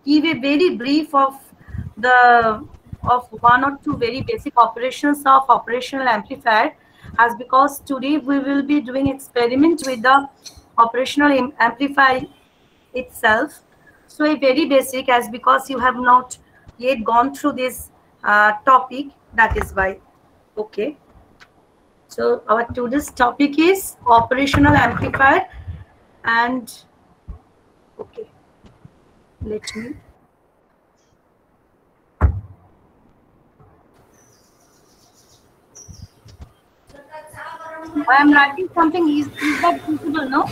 give a very brief of one or two very basic operations of operational amplifier, as because today we will be doing experiment with the operational amplifier itself. So a very basic, as because you have not yet gone through this topic, that is why. Okay. So our today's topic is operational amplifier, and okay, let me. I am writing something. Is that visible? No.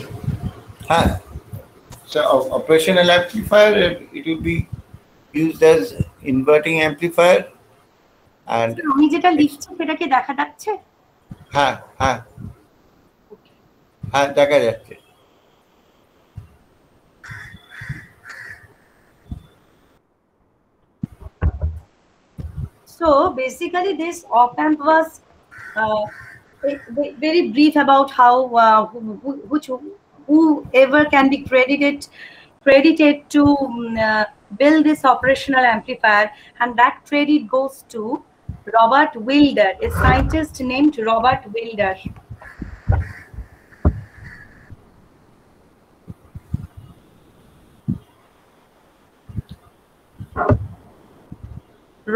So operational amplifier, it will be used as inverting amplifier, and আমি যেটা লিখছি সেটা কি দেখা যাচ্ছে? হ্যাঁ হ্যাঁ হ্যাঁ দেখা যাচ্ছে। So basically, this op-amp was very brief about how whoever can be credited to build this operational amplifier, and that credit goes to Robert Wilder, a scientist named Robert Wilder.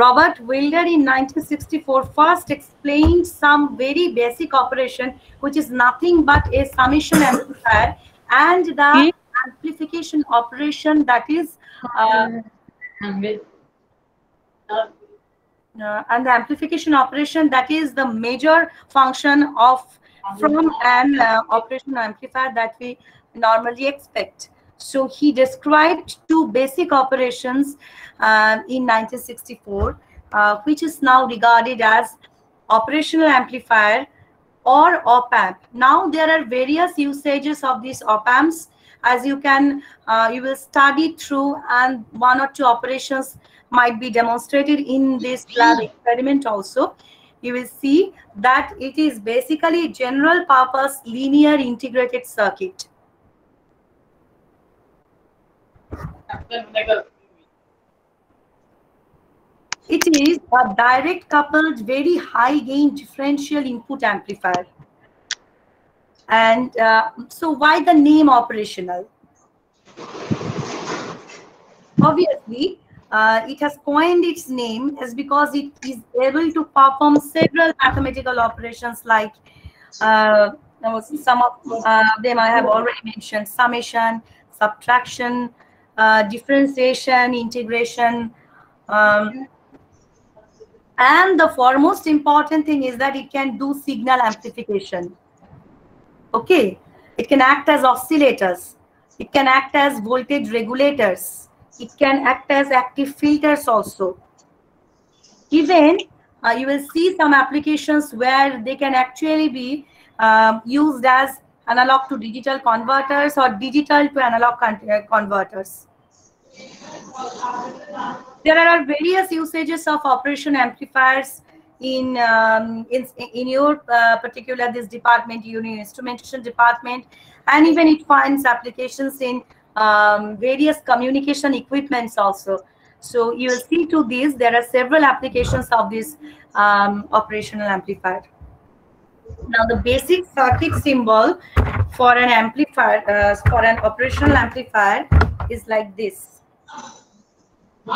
Robert Wilder in 1964 first explained some very basic operation, which is nothing but a summation amplifier, and the amplification operation, that is and the amplification operation, that is the major function of from an operational amplifier that we normally expect. So he described two basic operations in 1964, which is now regarded as operational amplifier or op-amp. Now there are various usages of these op-amps, as you can you will study through, and one or two operations might be demonstrated in this lab experiment also. You will see that it is basically general purpose linear integrated circuit. It is a direct coupled very high gain differential input amplifier. And so why the name operational? Obviously, it has coined its name as because it is able to perform several mathematical operations, like some of them I have already mentioned: summation, subtraction, differentiation, integration, and the foremost important thing is that it can do signal amplification. Okay, it can act as oscillators, it can act as voltage regulators, it can act as active filters also. Even you will see some applications where they can actually be used as analog to digital converters or digital to analog converters. There are various usages of operation amplifiers in your particular this department, instrumentation department, and even it finds applications in various communication equipments also. So you will see to these there are several applications of this operational amplifier. Now the basic circuit symbol for an amplifier, for an operational amplifier, is like this. I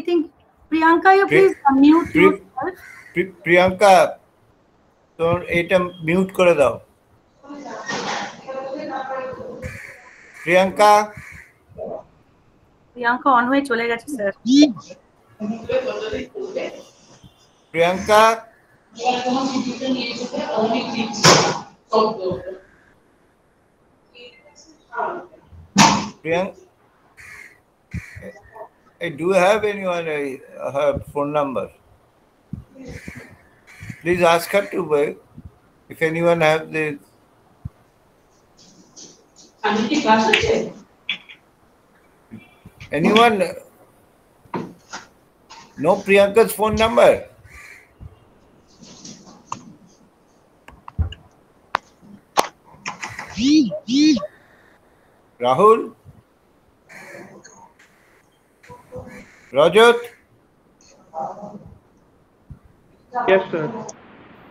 think Priyanka, you please unmute yourself. Priyanka, তোর এটা mute করে দাও। Priyanka on হয়ে চলে গেছে sir. Priyanka do you have anyone her phone number? Please ask her to wait. If anyone have the anyone know Priyanka's phone number? Rahul? Rajat? Yes, sir.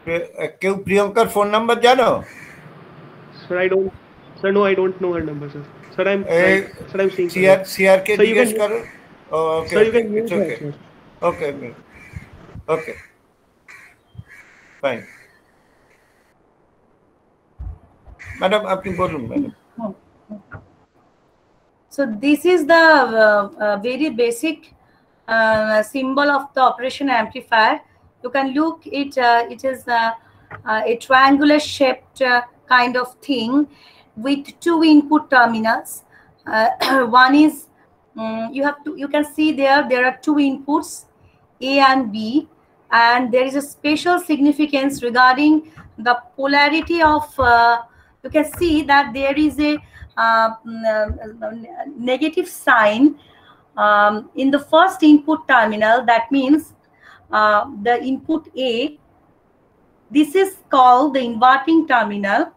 क्यों Priyankar phone number जानो? Sir, I don't. Sir, no, I don't know her number, sir. Sir, I'm seeing her. CRK Sir, you जिज्ञेस can. करो. Oh, okay, Sir, you okay, can it's use her, okay. sir. Okay, okay, fine. Madam, आपकी बोलूँ madam. So this is the very basic symbol of the operation amplifier. You can look it. It is a triangular shaped kind of thing with two input terminals. One is you can see there are two inputs, A and B, and there is a special significance regarding the polarity of. You can see that there is a negative sign in the first input terminal. That means the input A. This is called the inverting terminal.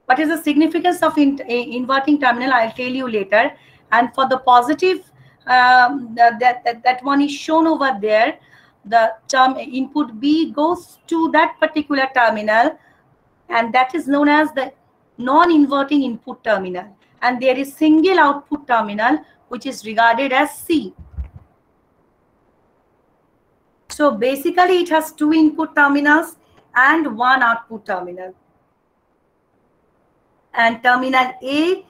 What is the significance of inverting terminal? I'll tell you later. And for the positive, that one is shown over there. The term input B goes to that particular terminal, and that is known as the non-inverting input terminal. And there is single output terminal, which is regarded as C. So basically, it has two input terminals and one output terminal. And terminal A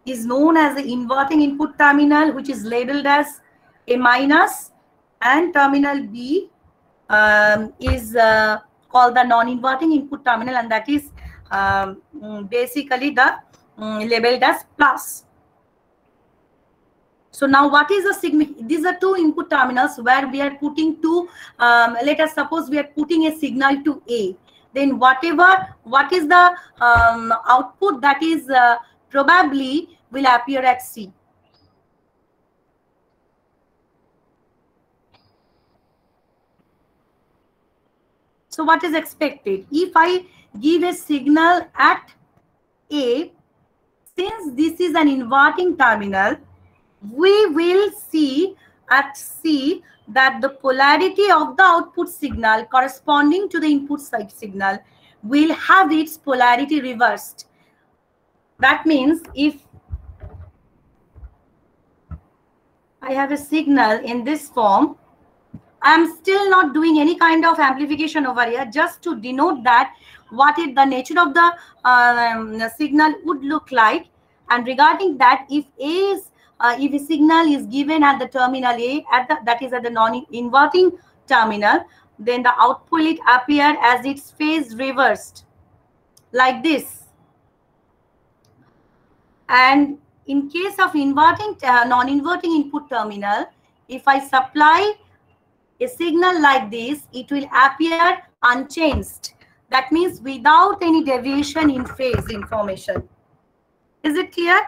is known as the inverting input terminal, which is labeled as A minus, and terminal B is called the non-inverting input terminal, and that is basically the labeled as plus. So now what is the significance? These are two input terminals where we are putting two, let us suppose we are putting a signal to A. Then what is the output that is probably will appear at C. So what is expected? If I give a signal at A, since this is an inverting terminal, we will see at C that the polarity of the output signal corresponding to the input side signal will have its polarity reversed. That means if I have a signal in this form, I am still not doing any kind of amplification over here, just to denote that what is the nature of the signal would look like. And regarding that, if if a signal is given at the terminal A, that is at the non-inverting terminal, then the output will appear as its phase reversed, like this. And in case of inverting non-inverting input terminal, if I supply a signal like this, it will appear unchanged. That means without any deviation in phase information. Is it clear?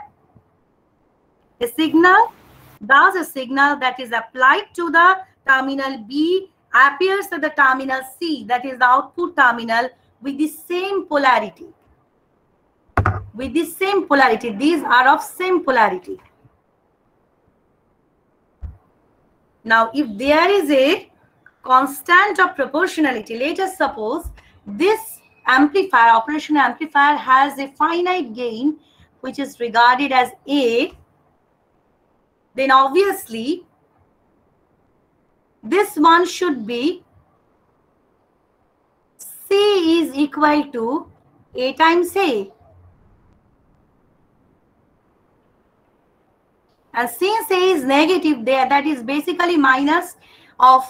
A signal that is applied to the terminal B appears at the terminal C, that is the output terminal, with the same polarity. With the same polarity. These are of same polarity. Now, if there is a constant of proportionality, let us suppose this amplifier, operation amplifier, has a finite gain, which is regarded as A, then obviously this one should be C is equal to A times A. And since A is negative there, that is basically minus of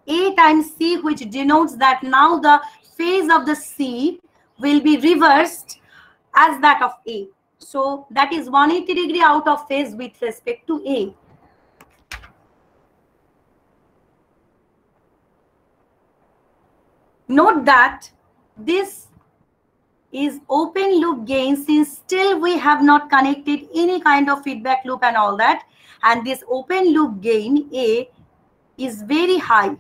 A times C, which denotes that now the phase of the C will be reversed as that of A. So that is 180 degree out of phase with respect to A. Note that this is open loop gain, since still we have not connected any kind of feedback loop and all that, and this open loop gain A is very high.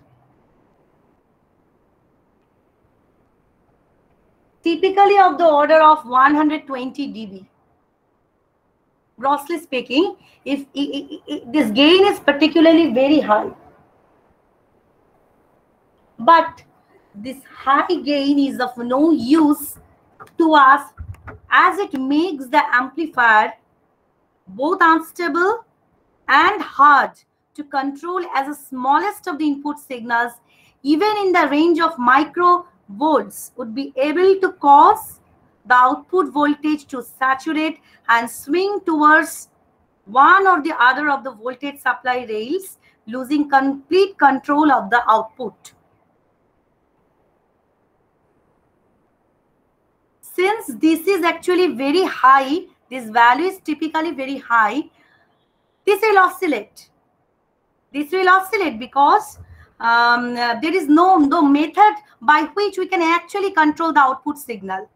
typically of the order of 120 dB. Grossly speaking, if this gain is particularly very high. But this high gain is of no use to us, as it makes the amplifier both unstable and hard to control, as the smallest of the input signals, even in the range of microvolts, would be able to cause the output voltage to saturate and swing towards one or the other of the voltage supply rails, losing complete control of the output. Since this is actually very high, this value is typically very high, this will oscillate. This will oscillate because there is no method by which we can actually control the output signal.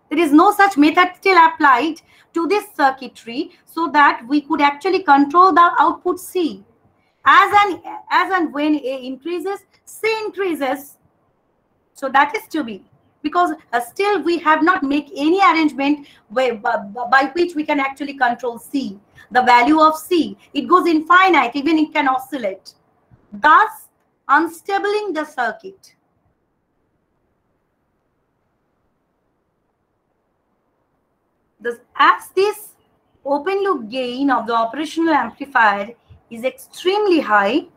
There is no such method still applied to this circuitry so that we could actually control the output C. As and when A increases, C increases. So that is to be. Because still we have not made any arrangement by which we can actually control C. The value of C, it goes infinite, even it can oscillate, thus unstabling the circuit. As this open loop gain of the operational amplifier is extremely high,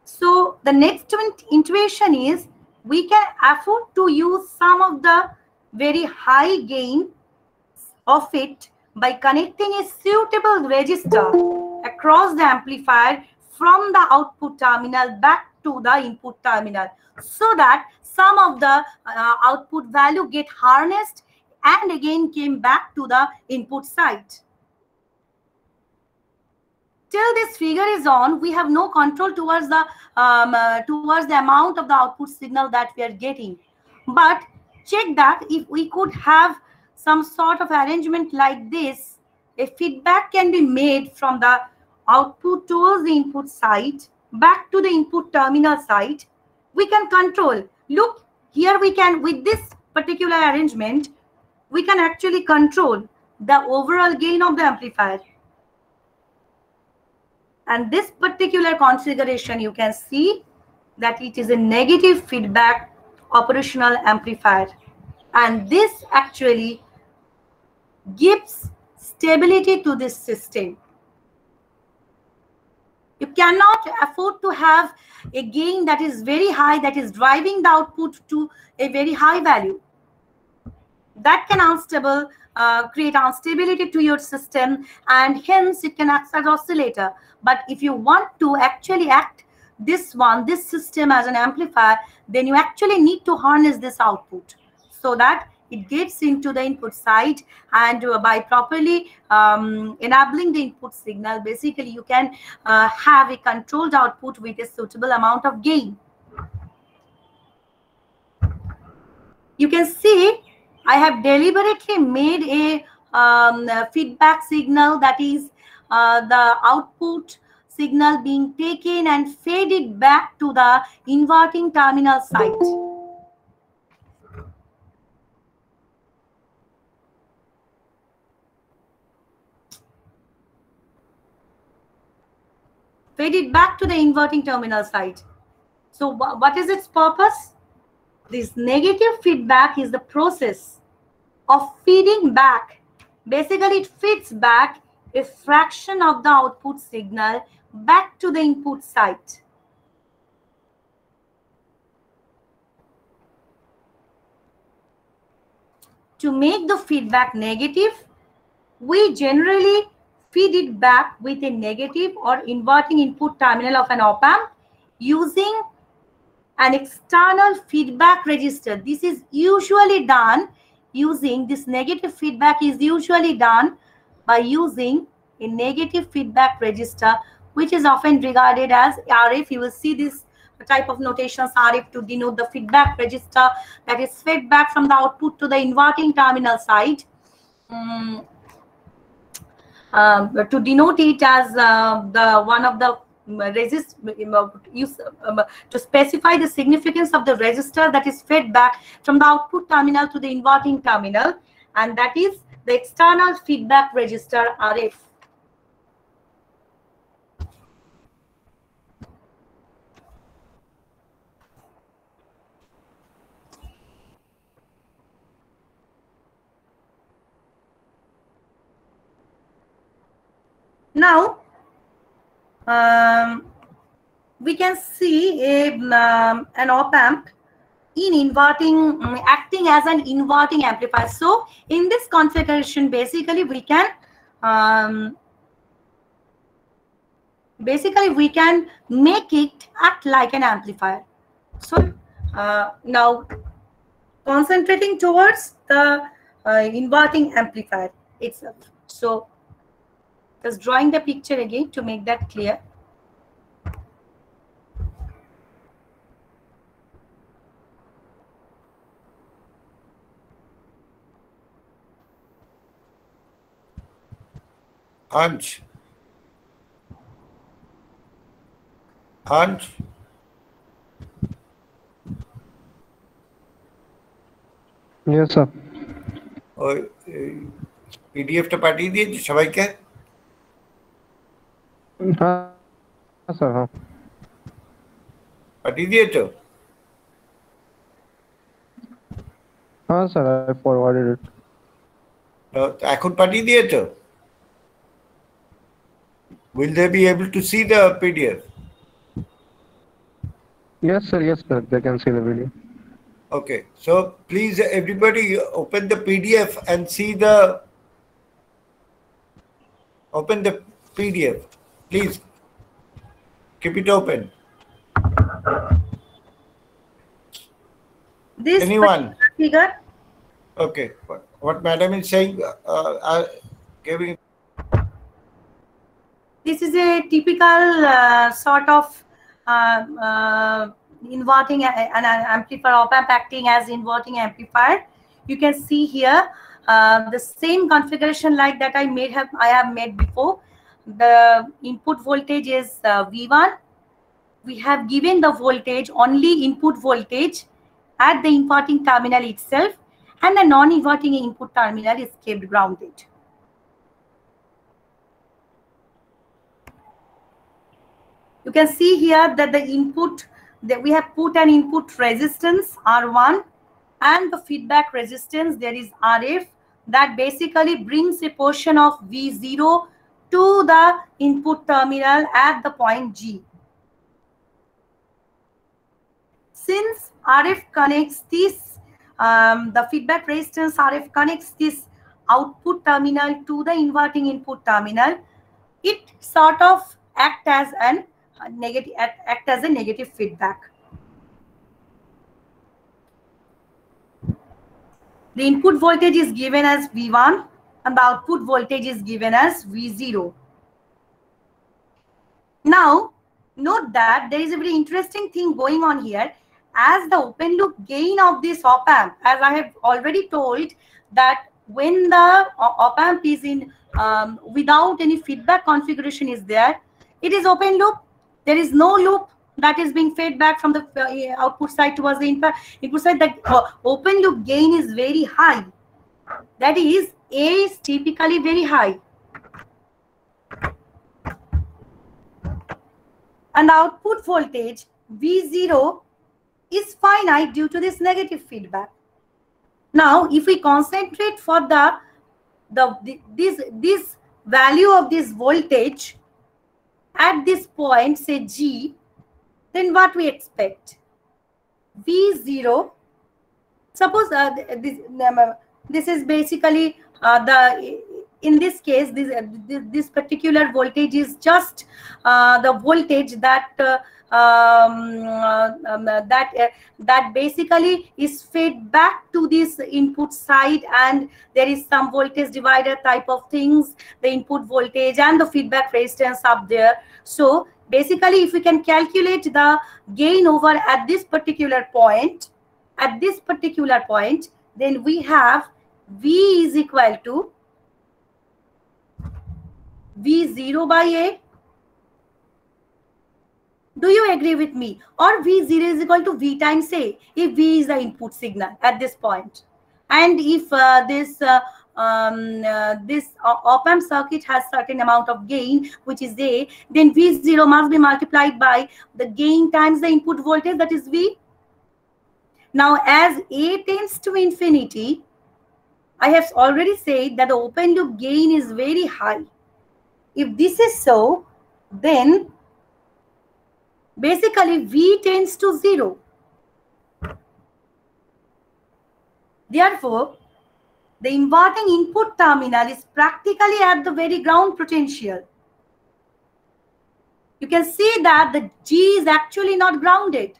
so the next intuition is we can afford to use some of the very high gain of it by connecting a suitable register across the amplifier from the output terminal back to the input terminal, so that some of the output value get harnessed and again came back to the input side. Till this figure is on, we have no control towards the amount of the output signal that we are getting. But check that if we could have some sort of arrangement like this, a feedback can be made from the output towards the input side back to the input terminal side. We can control. Look, here we can, with this particular arrangement, we can actually control the overall gain of the amplifier. And this particular configuration, you can see that it is a negative feedback operational amplifier. And this actually gives stability to this system. You cannot afford to have a gain that is very high, that is driving the output to a very high value. That can create instability to your system, and hence it can act as oscillator. But if you want to actually act this system as an amplifier, then you actually need to harness this output so that it gets into the input side, and by properly enabling the input signal, basically you can have a controlled output with a suitable amount of gain. You can see I have deliberately made a feedback signal, that is the output signal being taken and faded back to the inverting terminal side. Faded back to the inverting terminal side. So what is its purpose? This negative feedback is the process of feeding back. Basically, it feeds back a fraction of the output signal back to the input side. To make the feedback negative, we generally feed it back with a negative or inverting input terminal of an op-amp using an external feedback register. This is usually done using, this negative feedback is usually done by using a negative feedback register, which is often regarded as RF. You will see this type of notations, RF, to denote the feedback register that is fed back from the output to the inverting terminal side. To denote it as one of the to specify the significance of the resistor that is fed back from the output terminal to the inverting terminal, and that is the external feedback resistor RF. Now, we can see an op-amp in inverting, acting as an inverting amplifier. So, in this configuration, basically we can make it act like an amplifier. So, now concentrating towards the inverting amplifier itself. So, just drawing the picture again to make that clear. Ansh. Yes, sir. পিডিএফটা পাঠিয়ে দিয়েছি সবাইকে? হ্যাঁ sir, হ্যাঁ পাঠিয়ে দিয়েছো? হ্যাঁ sir, I forwarded it. এখন পাঠিয়ে দিয়েছো? Will they be able to see the PDF? Yes sir, they can see the video. Okay, so please everybody open the PDF and see the PDF. Please keep it open. This Anyone? Figure. Okay, what madam is saying, giving. This is a typical sort of inverting an amplifier, op-amp acting as inverting amplifier. You can see here the same configuration like that I have made before. The input voltage is V1. We have given the voltage, only input voltage, at the inverting terminal itself, and the non-inverting input terminal is kept grounded. You can see here that the input, that we have put an input resistance R1 and the feedback resistance, there is RF, that basically brings a portion of V0 to the input terminal at the point G. Since RF connects this, the feedback resistance RF connects this output terminal to the inverting input terminal, it sort of act as a negative feedback. The input voltage is given as V1 and the output voltage is given as V0. Now, note that there is a very interesting thing going on here. As the open loop gain of this op-amp, as I have already told, that when the op-amp is in without any feedback configuration is there, it is open loop. There is no loop that is being fed back from the output side towards the input side. That open loop gain is very high. That is, A is typically very high. And the output voltage, V0, is finite due to this negative feedback. Now, if we concentrate for this value of this voltage at this point, say G, then what we expect? V0, suppose this is basically in this case, this particular voltage is just the voltage that that basically is fed back to this input side, and there is some voltage divider type of things, the input voltage and the feedback resistance up there. So basically, if we can calculate the gain over at this particular point, then we have V is equal to V0 by A Do you agree with me? Or V0 is equal to V times A, if V is the input signal at this point. And if this op-amp circuit has certain amount of gain, which is A, then V0 must be multiplied by the gain times the input voltage, that is V. Now, as A tends to infinity, I have already said that the open loop gain is very high. If this is so, then basically V tends to 0. Therefore, the inverting input terminal is practically at the very ground potential. You can see that the G is actually not grounded,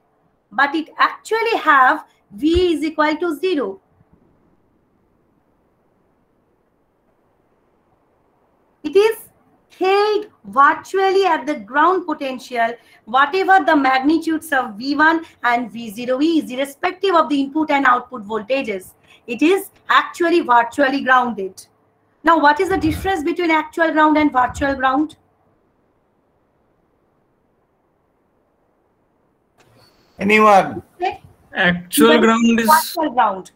but it actually have V is equal to 0. It is held virtually at the ground potential, whatever the magnitudes of V1 and V0 is, irrespective of the input and output voltages. It is actually virtually grounded. Now, what is the difference between actual ground and virtual ground? Anyone? Actual ground is virtual ground.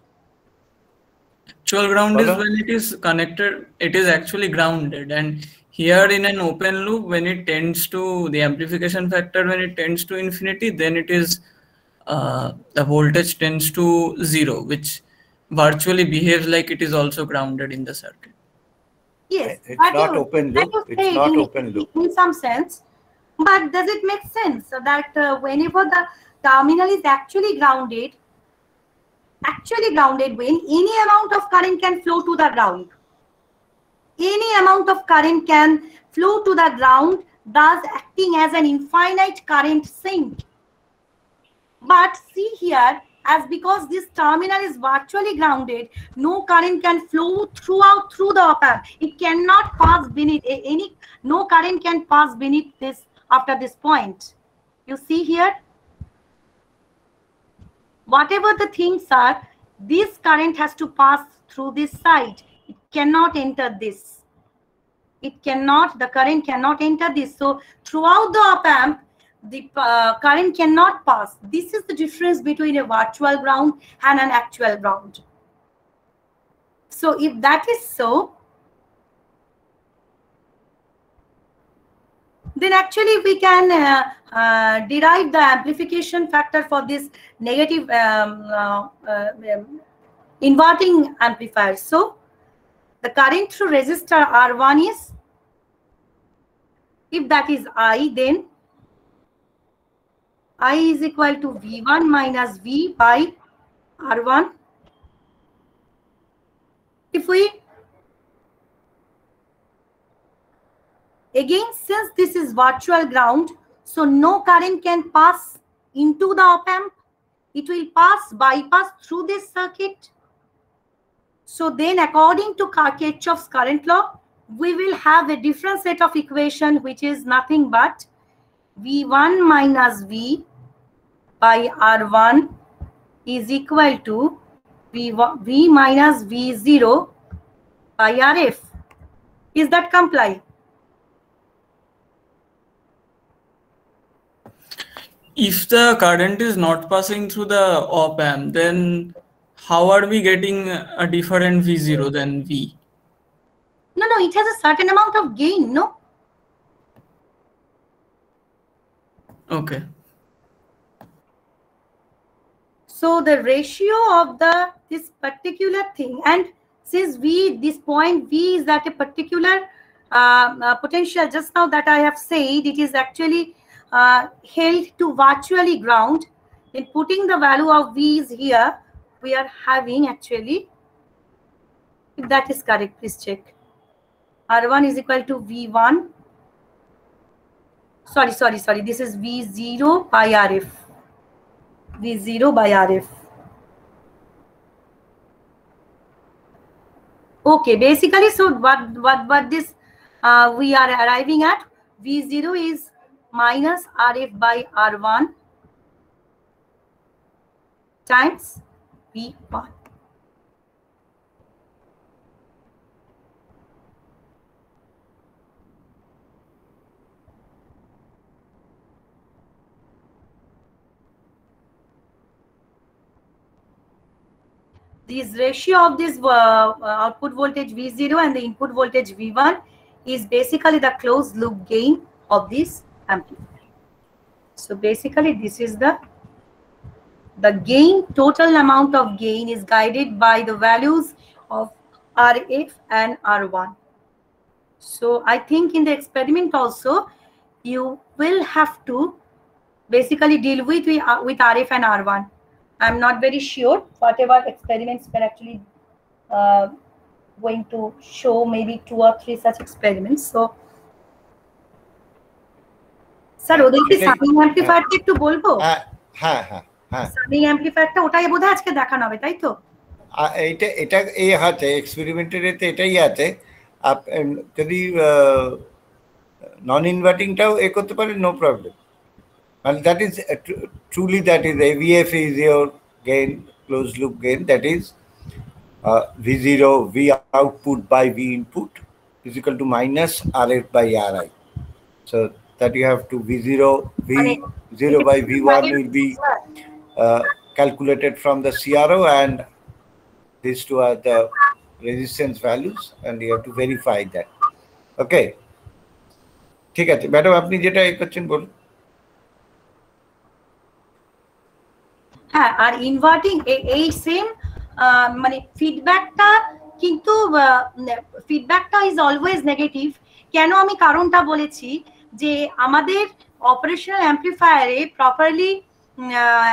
Actual ground is when it is connected, it is actually grounded. And here in an open loop, when it tends to the amplification factor, when it tends to infinity, then it is the voltage tends to 0, which virtually behaves like it is also grounded in the circuit. Yes, it's not open loop. It's not open loop in some sense. But does it make sense that whenever the terminal is actually grounded, when any amount of current can flow to the ground, any amount of current can flow to the ground, thus acting as an infinite current sink. But see here, as because this terminal is virtually grounded, no current can flow through the op-amp. It cannot pass beneath no current can pass beneath this after this point. You see here, whatever the things are, this current has to pass through this side. It cannot enter this. The current cannot enter this. So throughout the op-amp, the current cannot pass. This is the difference between a virtual ground and an actual ground. So if that is so, then actually we can derive the amplification factor for this negative inverting amplifier. So the current through resistor R1 is, if that is I, then I is equal to V1 minus V by R1. If we, again, since this is virtual ground, so no current can pass into the op-amp. It will bypass through this circuit. So then, according to Kirchhoff's current law, we will have a different set of equation, which is nothing but V1 minus V by R1 is equal to V minus V0 by RF. Is that comply? If the current is not passing through the op-amp, then how are we getting a different V0 than V? No, it has a certain amount of gain, no? Okay. So the ratio of this particular thing, and since this point V is at a particular potential, just now that I have said, it is actually held to virtually ground. In putting the value of V is here, we are having actually, if that is correct, please check. R1 is equal to V1. Sorry. This is V0 by RF. V0 by RF. Okay, basically, so what this we are arriving at, V0 is minus RF by R1 times V1. this ratio of this output voltage V0 and the input voltage V1 is basically the closed loop gain of this amplifier. So basically this is the gain, total amount of gain is guided by the values of RF and R1. So I think in the experiment also you will have to basically deal with RF and R1. I'm not very sure. Whatever experiments we're actually going to show, maybe 2 or 3 such experiments. So, sir, ওদেরকে summing অ্যাম্পলিফায়ারটা একটু বলবো? হ্যাঁ। Summing অ্যাম্পলিফায়ারটা ওটাই বোধহয় আজকে দেখানো হবে, তাই তো? এটা এই হাতে এক্সপেরিমেন্টের এটাই আছে। যদি নন ইনভার্টিংটাও করতে পারে, no problem. And that is truly that is AVF is your gain, closed loop gain, that is V0 V output by V input is equal to minus RF by RI. So that you have to V0 by V1 will be calculated from the CRO, and these two are the resistance values, and you have to verify that. Okay, ঠিক আছে madam, আপনি যেটা করছেন বলুন। হ্যাঁ, আর inverting এই same মানে ফিডব্যাকটা, কিন্তু ফিডব্যাকটা ইজ অলওয়েজ নেগেটিভ। কেন আমি কারণটা বলেছি, যে আমাদের অপারেশনাল অ্যাম্পলিফায়ারে প্রপারলি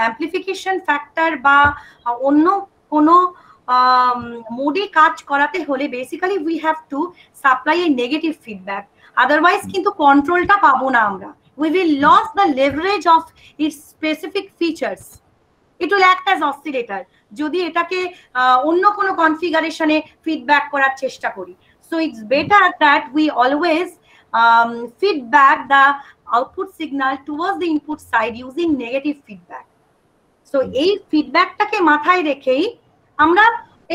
অ্যাম্পলিফিকেশন ফ্যাক্টর বা অন্য কোনো মোডে কাজ করাতে হলে basically we have to supply a negative feedback, otherwise কিন্তু কন্ট্রোলটা পাবো না আমরা। We will loss the leverage of its specific features. It will act as oscillator যদি এটাকে অন্য কোনো কনফিগারেশনে ফিডব্যাক করার চেষ্টা করি। So it's better that we always feedback the output signal towards the input side using negative feedback. So এই ফিডব্যাকটাকে মাথায় রেখেই আমরা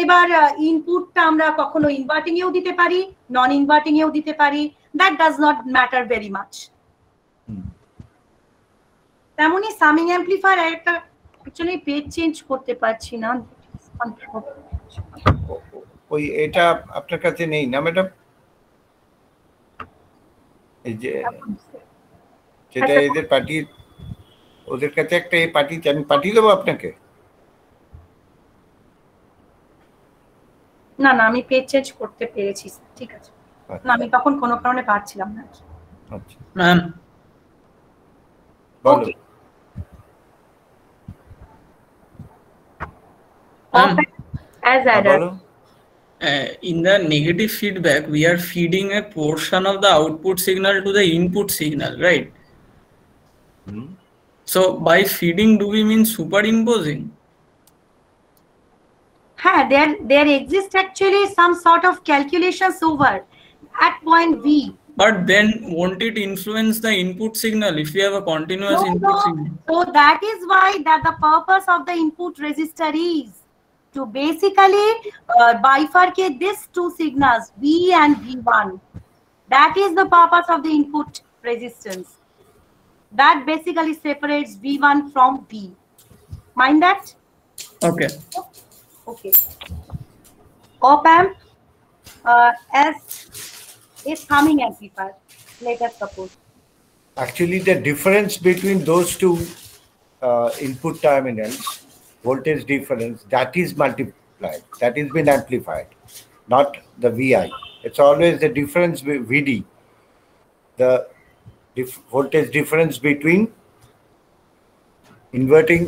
এবার ইনপুটটা আমরা কখনো ইনভার্টিং এও দিতে পারি, নন ইনভার্টিং এও দিতে পারি, that does not matter very much. তেমনই সামিং অ্যাম্পলিফায়ার একটা অ্যাকচুয়ালি পেজ চেঞ্জ করতে পারছি না, ওই এটা আপনার কাছে নেই না ম্যাডাম? এই যে যেটা এদের পার্টি, ওদের কাছে একটা এই পার্টি আমি পাঠিয়ে দেবো আপনাকে। না না, আমি পেজ চেঞ্জ করতে পেরেছি, ঠিক আছে। না, আমি তখন কোনো কারণে পারছিলাম না। আচ্ছা ma'am, okay. As added. In the negative feedback, we are feeding a portion of the output signal to the input signal, right? So by feeding, do we mean superimposing? There exists actually some sort of calculations over at point V. But then won't it influence the input signal if we have a continuous input signal? So that is why that the purpose of the input resistor is to basically bifurcate these two signals, V and V1. That is the purpose of the input resistance. That basically separates V1 from V. Mind that? Okay. Okay. Op amp as a summing amplifier, let us suppose. Actually, the difference between those two input terminals, voltage difference, that is multiplied, that is been amplified, not the VI. It's always the difference with VD, the voltage difference between inverting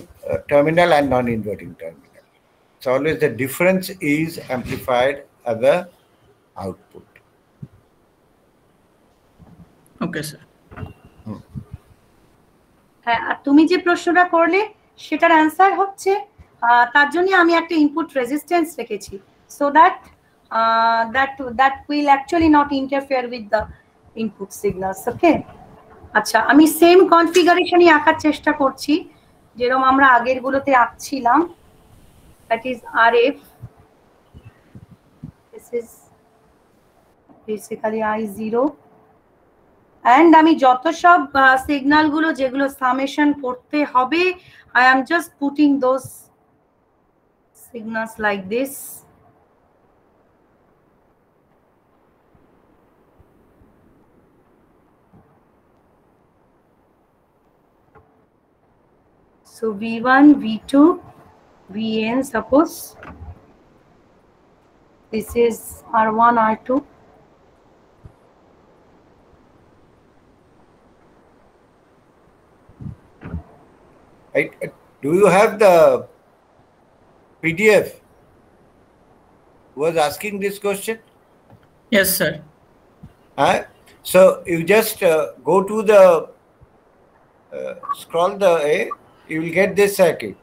terminal and non-inverting terminal. It's always the difference is amplified at the output. Okay, sir. হ্যাঁ, তুমি যে প্রশ্নটা করলে সেটার answer হচ্ছে তার জন্য আমি একটা ইনপুট রেজিস্ট্যান্স রেখেছি, so that that will actually not interfere with the input signals. ওকে, আচ্ছা, আমি সেম কনফিগারেশনই আঁকার চেষ্টা করছি যেরকম আমরা আগের গুলোতে আঁকছিলাম। That is RF, this is basically I0, and আমি যত সব সিগন্যাল গুলো যেগুলো সামেশন করতে হবে, I am just putting those signals like this. So V1, V2, Vn, suppose this is R1, R2. Do you have the PDF? Who was asking this question? Yes, sir. So you just go to the scroll the you will get this circuit.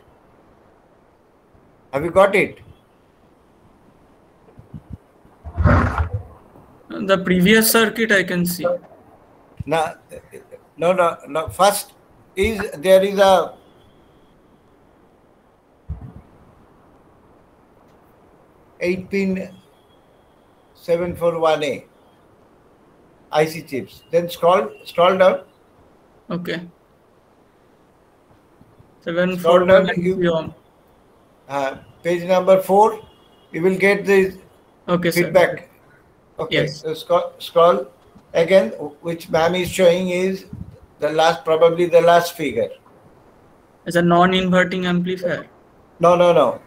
Have you got it? The previous circuit I can see. No. First there is a 8-pin 741A IC chips. Then scroll down. Okay. Scroll down. 741 Page number 4. You will get the feedback. Sir. Okay. Yes. So scroll again. Which ma'am is showing is the last, probably the last figure. It's a non-inverting amplifier. No.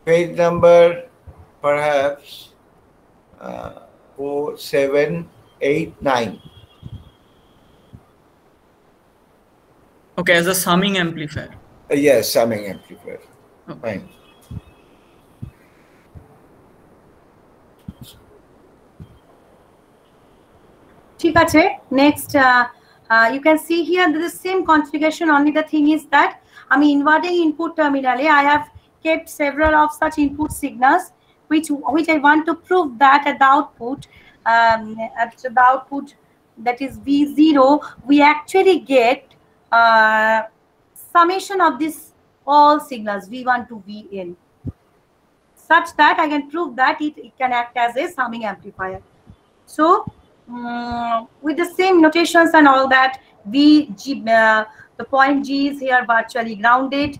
Page number perhaps 4, 7, 8, 9. Okay, as a summing amplifier. Yes, summing amplifier. Okay. Fine. ঠিক আছে, next you can see here the same configuration, only the thing is that আমি inverting input terminal I have kept several of such input signals which I want to prove that at the output that is V0 we actually get summation of this all signals V1 to Vn such that I can prove that it can act as a summing amplifier. So with the same notations and all that, the point G is here virtually grounded,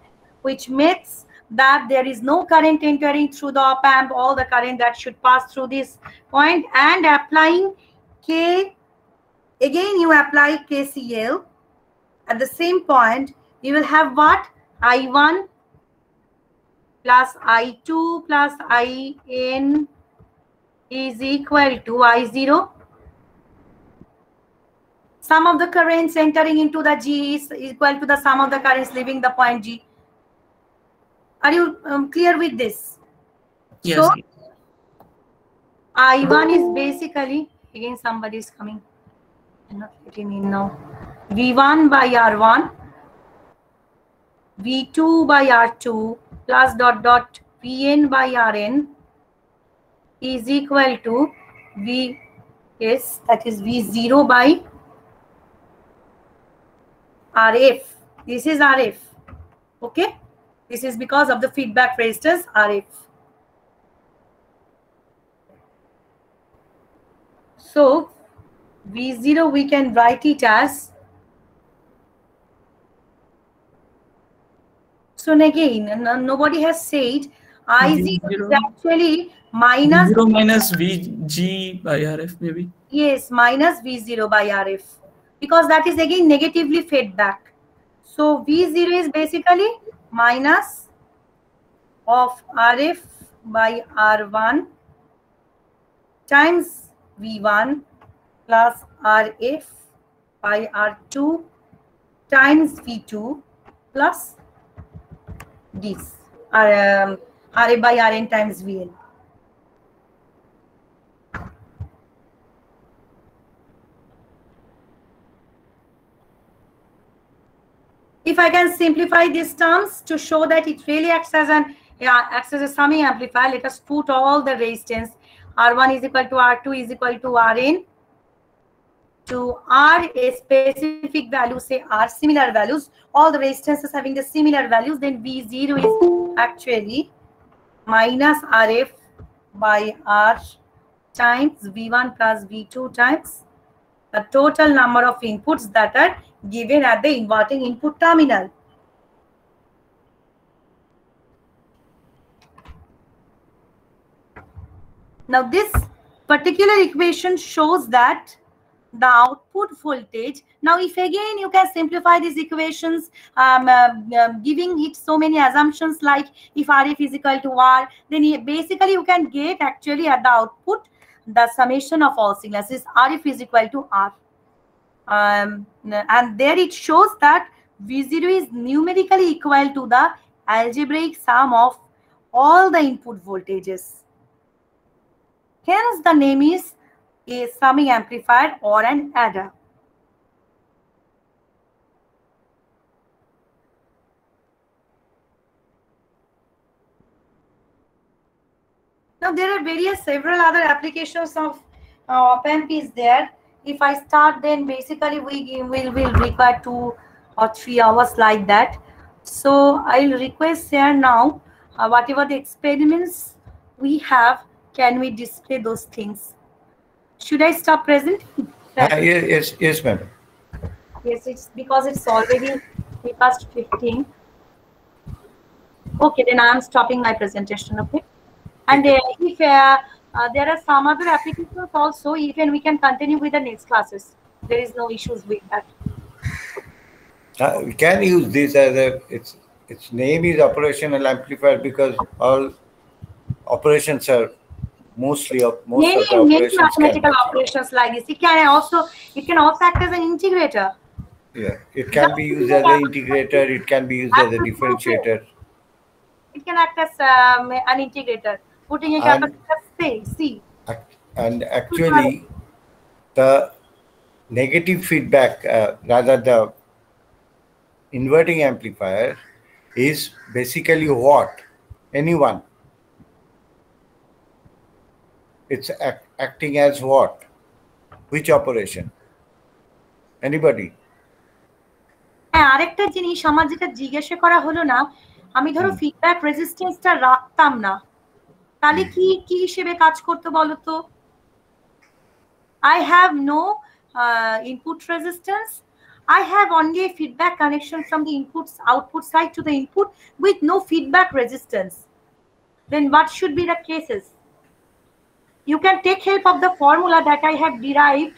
which makes that there is no current entering through the op amp. All the current that should pass through this point, and applying K, again you apply KCL at the same point, you will have what? I1 plus I2 plus In is equal to I0. Sum of the currents entering into the G is equal to the sum of the currents leaving the point G. Are you clear with this? Yes. So, I1 is basically, again somebody is coming. I'm not letting in now. V1 by R1, V2 by R2 plus Vn by Rn is equal to that is V0 by Rf. This is Rf. Okay, this is because of the feedback resistance Rf. So V0 we can write it as, so again nobody has said I0 is actually minus 0 minus Vg by Rf maybe. Yes, minus V0 by Rf, because that is again negatively fed back. So V0 is basically minus of Rf by R1 times V1 plus Rf by R2 times V2 plus this Rf by Rn times Vn. If I can simplify these terms to show that it really acts as a summing amplifier, let us put all the resistance. R1 is equal to R2 is equal to Rn. To R a specific value, say R similar values, all the resistances having the similar values, then V0 is actually minus Rf by R times V1 plus V2 times the total number of inputs that are given at the inverting input terminal. Now this particular equation shows that the output voltage. Now if again you can simplify these equations, giving it so many assumptions like if Rf is equal to R, then basically you can get actually at the output the summation of all signals is Rf is equal to R. And there it shows that V0 is numerically equal to the algebraic sum of all the input voltages. Hence the name is a summing amplifier or an adder. Now there are several other applications of op-amp is there. If I start, then basically we will require 2 or 3 hours like that. So I'll request here now, whatever the experiments we have, can we display those things? Should I stop presenting? Yes, madam. Yes, it's because it's already past 15. Okay, then I am stopping my presentation. Okay, and if there are some other applications also, even we can continue with the next classes. There is no issues with that. We can use this as a its name is operational amplifier because all operations are mostly of most of the operations mathematical operations like this. It can also act as an integrator. Yeah, it can be used as an integrator. It can be used as a differentiator. It can act as an integrator, putting a capacitor C. And actually, the negative feedback, rather the inverting amplifier, is basically what? Anyone. It's acting as what? Which operation? Anybody? আরেকটা জিনিস আমার যেটা জিজ্ঞাসা করা হলো না, আমি ধরো ফিডব্যাক রেজিস্ট্যান্সটা রাখতাম না, তাহলে কি হিসেবে কাজ করতে বলো তো? I have no input resistance. I have only a feedback connection from the output side to the input with no feedback resistance. Then what should be the cases? You can take help of the formula that I have derived.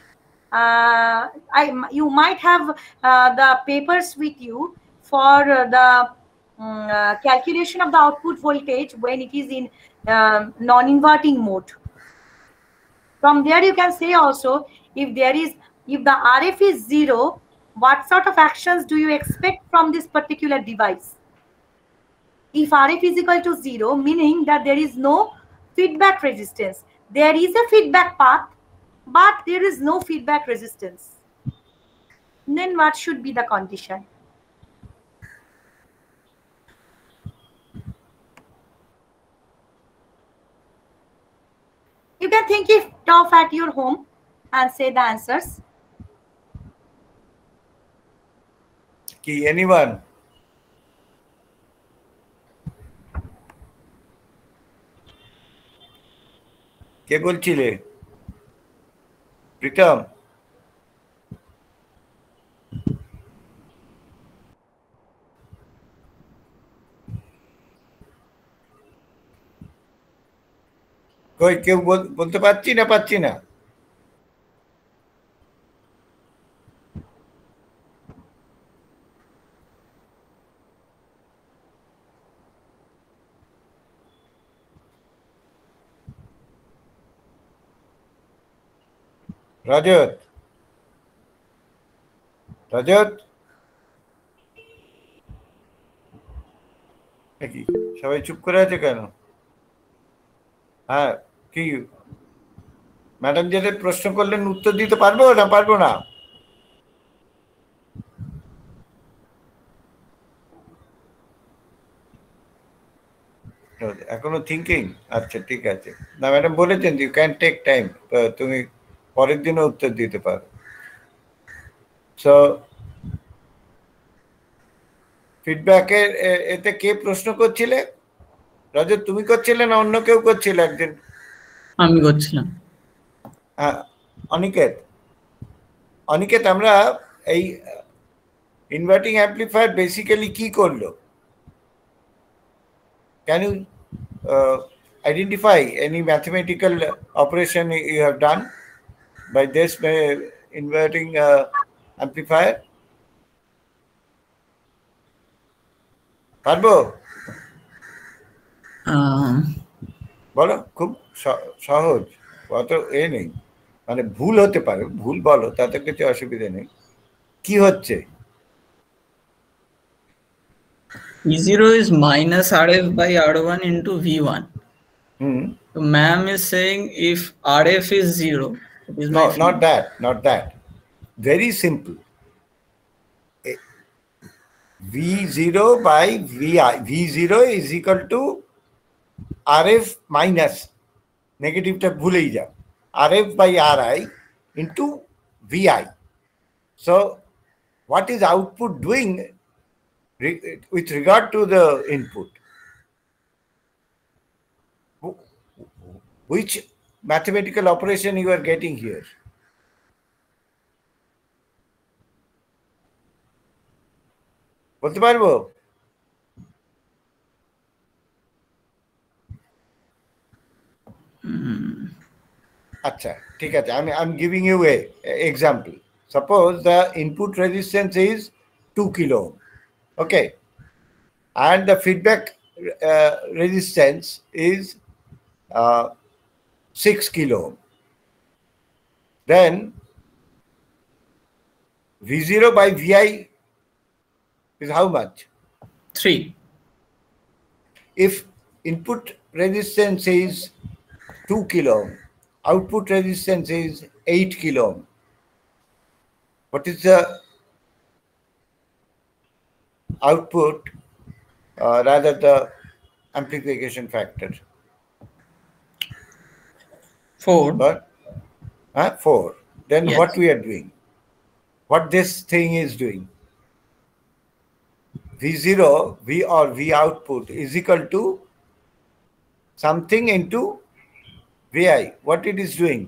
You might have the papers with you for the calculation of the output voltage when it is in non-inverting mode. From there you can say also if the RF is 0, what sort of actions do you expect from this particular device? If RF is equal to 0, meaning that there is no feedback resistance. There is a feedback path, but there is no feedback resistance. Then what should be the condition? You can think it off at your home and say the answers. Anyone? কে বলছিলে? প্রীতম? কই কেউ বলতে পারছি না? Rajat, কি সবাই চুপ করে আছে কেন? হ্যাঁ, কি ম্যাডাম যেটা প্রশ্ন করলেন উত্তর দিতে পারবো না? এখনো থিঙ্কিং? আচ্ছা, ঠিক আছে। না, ম্যাডাম বলেছেন ইউ ক্যান টেক টাইম, তুমি পরের দিনও উত্তর দিতে পারো। সো ফিডব্যাকের এতে কে প্রশ্ন করছিলে? রজত তুমি করছিলে না অন্য কেউ করছিল? একদিন আমি করছিলাম। হ্যাঁ, অনিকেত আমরা এই inverting identify any mathematical operation you have done by this inverting amplifier? পারবো? বলো, খুব সহজ, অত নেই, মানে ভুল হতে পারে, ভুল বলো, তাতে কিছু অসুবিধা নেই। কি হচ্ছে? E0 is minus RF by R1 into V1. So ma'am is saying if RF is 0, it is no, not that. Very simple. V0 by Vi. V0 is equal to RF minus, negative ta bhulei jao, RF by Ri into Vi. So what is output doing with regard to the input? Which mathematical operation you are getting here? বলতে পারবো? আচ্ছা, ঠিক আছে, I'm giving you a example. Suppose the input resistance is 2 kilo ohm, okay, and the feedback resistance is 6 kilo ohm. Then V0 by Vi is how much? 3. If input resistance is 2 kilo ohm, output resistance is 8 kilo ohm, what is the output, rather the amplification factor? 4. But 4. Then yes. What we are doing? What this thing is doing? V0, V or V output is equal to something into Vi. What it is doing?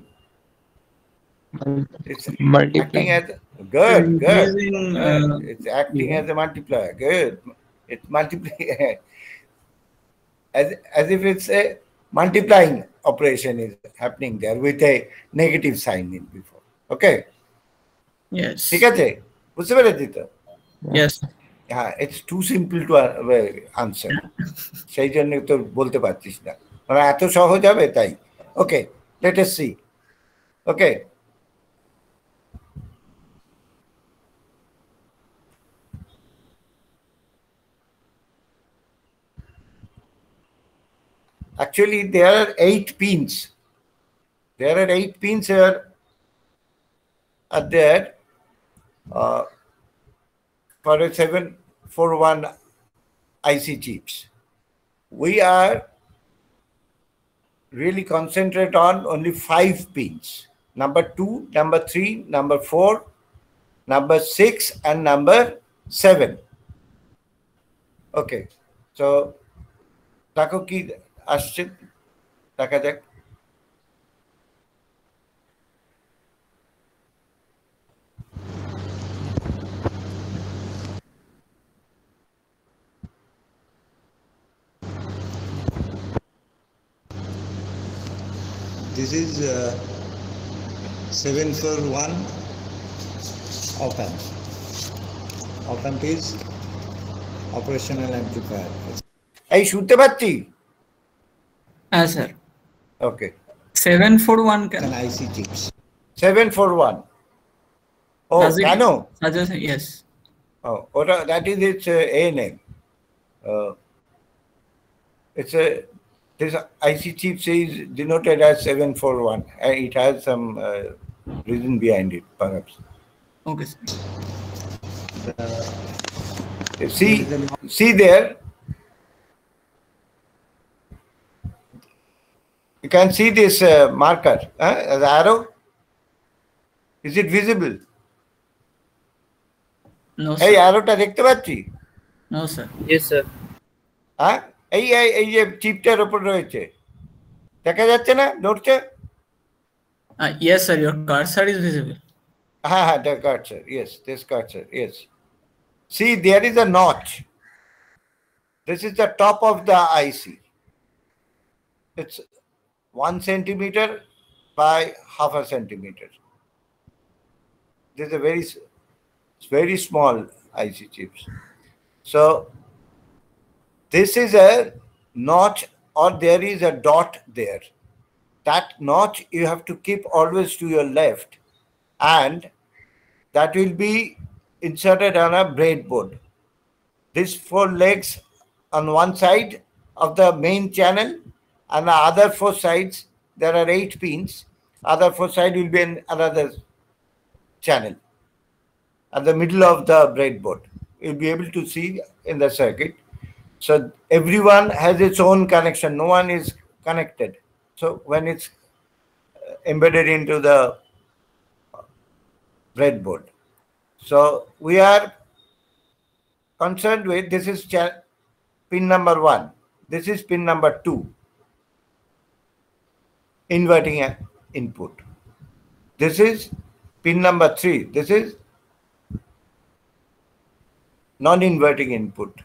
It's acting as good. It's acting as a multiplier. Good. It's multiplying as if it's a multiplying operation is happening there with a negative sign in before. Okay. Yes. ঠিক আছে, বুঝতে পেরেছি তো? Yes. হ্যাঁ, it's too simple to answer. সেই জন্য তো বলতে পারছিস না, মানে এত সহজ হবে তাই। Okay, let us see. Okay. Actually, there are 8 pins. There are 8 pins here are there for a 741 IC chips. We are really concentrate on only 5 pins. Number 2, number 3, number 4, number 6, and number 7. Okay. So, দেখো কি আসছে, দেখা যাক। This is 741 op-amp. Op-amp is operational amplifier. এই শুনতে পাচ্ছি? হ্যাঁ sir. Okay. 741 কেন? IC chips. 741. Oh, কেন? Yes. Oh, that is its A name. It's a this IC chips is denoted as 741, and it has some reason behind it, perhaps. Okay. See there. You can see this marker, as arrow. Is it visible? No, sir. Hey, arrow ta dekhte pacchi? No, sir. Yes, sir. এই যে চিপটার উপর রয়েছে, দেখা যাচ্ছে না? নড়ছে? Yes, sir. Your cursor is visible. হ্যাঁ, the cursor. Yes, this cursor. Yes. See, there is a notch. This is the top of the IC. it's 1 centimeter by half a centimeter. This is a very small IC chips. So this is a notch, or there is a dot there. That notch you have to keep always to your left, and that will be inserted on a breadboard. These 4 legs on one side of the main channel, and the other 4 sides, there are 8 pins. Other 4 sides will be in another channel at the middle of the breadboard. You'll be able to see in the circuit. So everyone has its own connection. No one is connected. So when it's embedded into the breadboard. So we are concerned with, this is pin number 1. This is pin number 2. Inverting input. This is pin number 3. This is non-inverting input.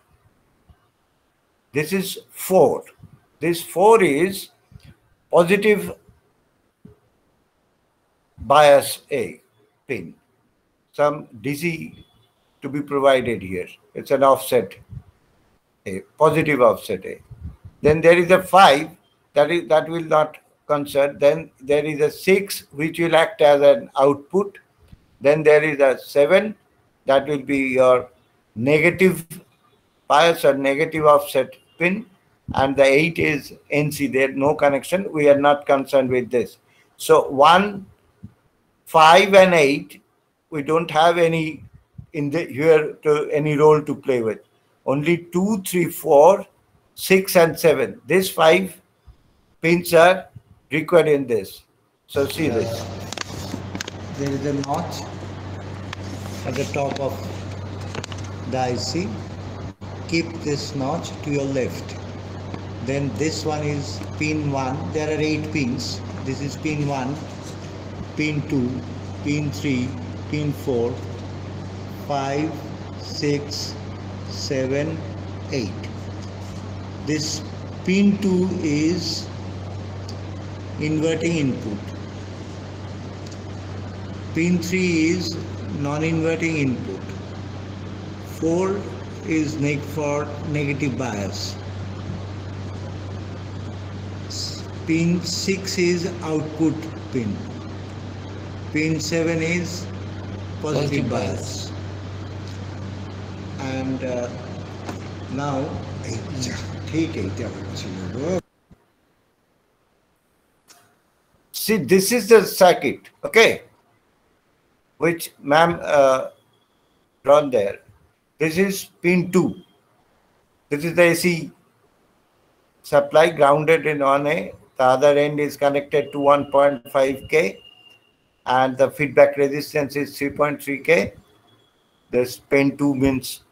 This is 4. This 4 is positive bias A pin. Some DC to be provided here. It's an offset A, positive offset A. Then there is a 5 that will not concern. Then there is a 6 which will act as an output. Then there is a 7 that will be your negative bias or negative offset pin, and the 8 is NC. There no connection. We are not concerned with this. So 1, 5 and 8, we don't have any in the here to any role to play with. Only 2, 3, 4, 6 and 7. These 5 pins are required in this. So see this. There is a notch at the top of the IC. Keep this notch to your left. Then this one is pin 1. There are 8 pins. This is pin 1, pin 2, pin 3, pin 4, 5, 6, 7, 8. This pin 2 is inverting input. Pin 3 is non-inverting input. 4 is for negative bias. Pin 6 is output pin. Pin 7 is positive bias. And now, see, this is the circuit, okay, which ma'am drawn there. This is pin 2. This is the AC supply grounded in on A. The other end is connected to 1.5K, and the feedback resistance is 3.3K. This pin 2 means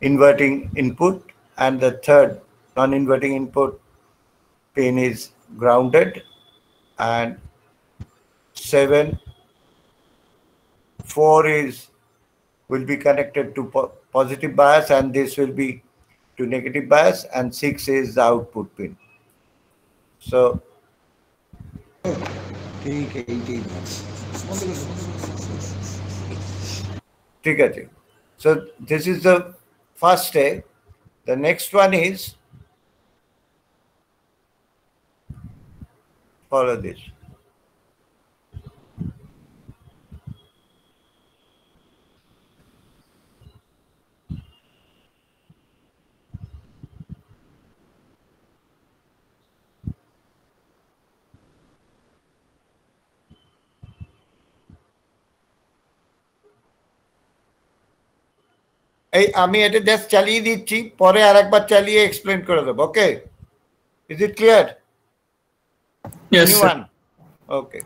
inverting input, and the third non-inverting input pin is grounded, and 7, 4 will be connected to positive bias, and this will be to negative bias, and 6 is the output pin. So so this is the first step. The next one is follow this. এই আমি এটা just চালিয়ে দিচ্ছি, পরে আরেকবার চালিয়ে explain করে দেব। Okay, is it clear? Yes, sir. Okay.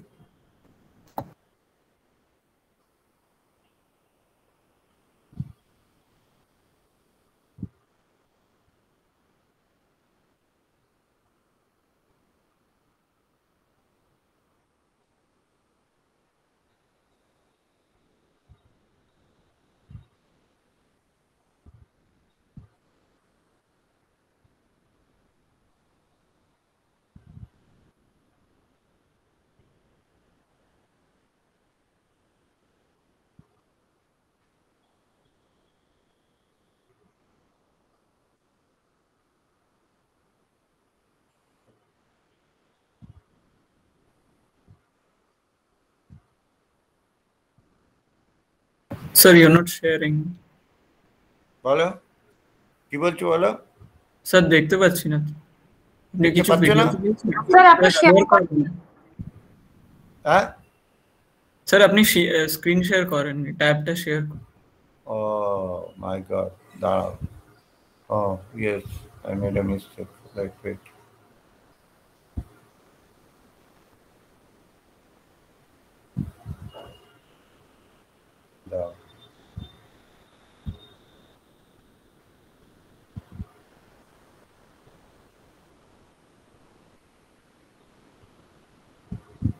Sir, you're not sharing. বলো কি বলছো বলো স্যার দেখতে পাচ্ছি না আপনি কিছু পাচ্ছ না? স্যার আপনি শেয়ার করুন হ্যাঁ স্যার আপনি স্ক্রিন শেয়ার করেন ট্যাবটা শেয়ার করুন ও মাই গড দাঁড়াও Oh, yes, I made a mistake. Like, wait. Down.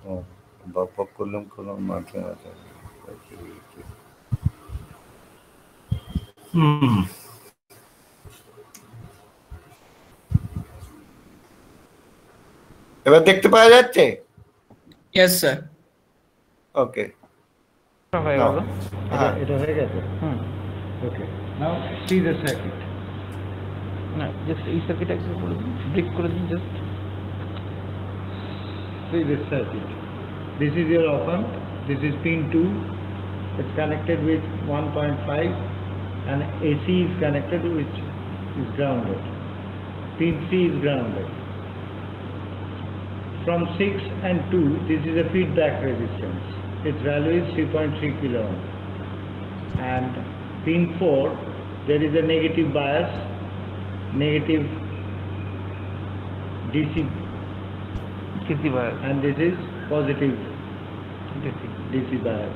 Oh, Bapa kolom mate. এবার দেখতে পাওয়া যাচ্ছে ইয়েস স্যার ওকে হয়ে গেল এটা হয়ে গেছে ওকে নাও সি দ্য সার্কিট না জাস্ট এই সার্কিট একটু করে দিন ব্রেক করে দিন just see this circuit. This is your op amp. This is pin 2. It's connected with 1.5 and AC is connected which is grounded. Pin 3 is grounded. From 6 and 2, this is a feedback resistance. Its value is 3.3 kilo ohm. And pin 4, there is a negative bias, negative DC bias, and this is positive DC bias.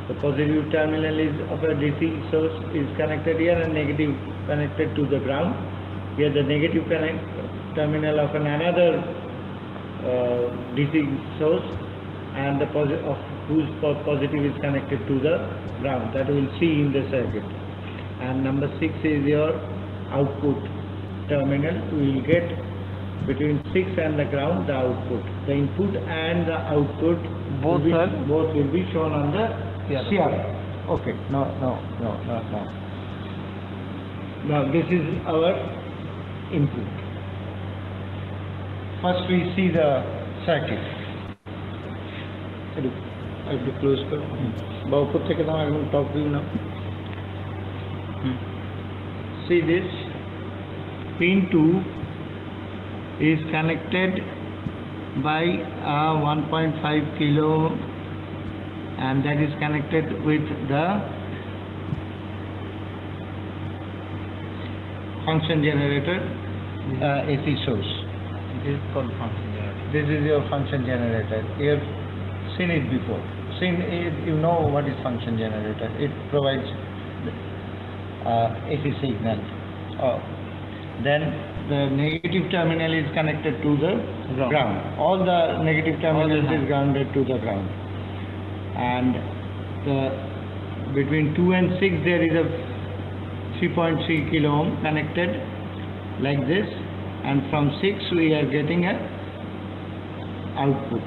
The positive terminal is of a DC source is connected here and negative connected to the ground. Here the negative terminal of another DC source and the whose positive is connected to the ground. That we will see in the circuit. And number 6 is your output terminal. We will get between 6 and the ground the output. The input and the output both will be shown on the CRO. Okay. No. Now this is our input. First we see the circuit. একটু close করো বা উপর থেকে দাও একদম top view now see this pin 2 is connected by a 1.5 kilo and that is connected with the function generator AC source. this is called function generator. This is your function generator. You have seen it before. You know what is function generator. It provides AC signal. Then the negative terminal is connected to the ground. All the negative terminals is grounded to the ground. And between 2 and 6 there is a 3.3 kilo ohm connected like this, and from 6 we are getting a output.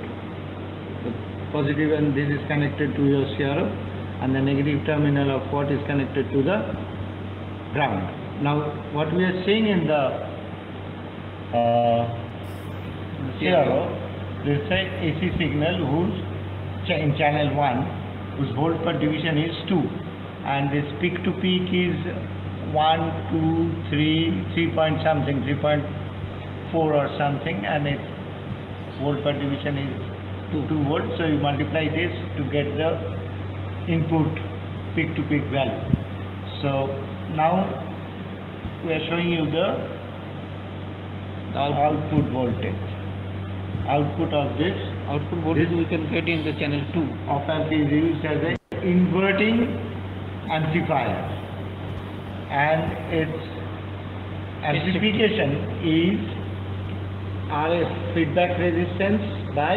The positive and this is connected to your CRO, and the negative terminal of what is connected to the ground. Now what we are seeing in the CRO, there is an AC signal whose in channel 1 whose volt per division is 2, and this peak to peak is 1, 2, 3 point something, 3.4 or something, and its volt per division is 2 volts. So you multiply this to get the input peak to peak value. So now we are showing you the output voltage. Output of this voltage we can get in the channel 2. Op amp is used as an inverting amplifier, and its amplification is RF feedback resistance by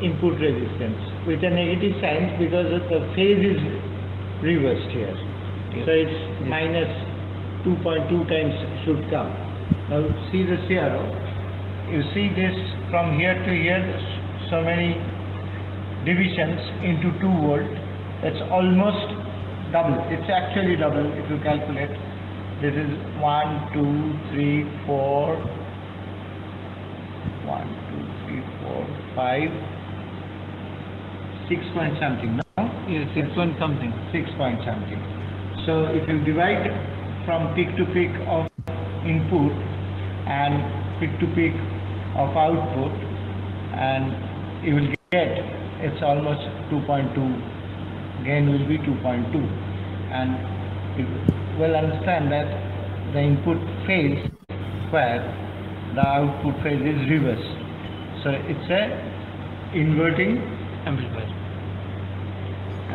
input resistance with a negative sign because the phase is reversed here. So it's minus 2.2 times should come. Now see the CRO. You see this from here to here, so many divisions into 2 volt. It's almost double. It's actually double if you calculate. This is 1, 2, 3, 4. 1, 2, 3, 4, 5, 6 point something. No? Yes, 6 point something. 6 point something. So if you divide from peak to peak of input and peak to peak of output, and you will get it's almost 2.2, gain will be 2.2, and you will understand that the input phase square, the output phase is reverse. So it's a inverting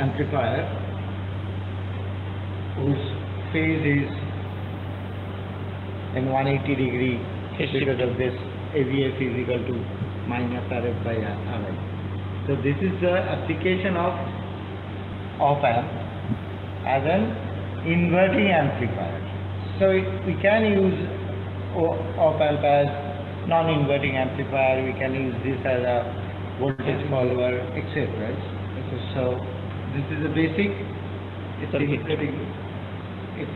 amplifier whose phase is in 180 degree because of this AVF is equal to minus RF by RI. So this is the application of op-amp as an inverting amplifier. So we can use op-amp as non-inverting amplifier, we can use this as a voltage follower, etc. So this is the basic, it's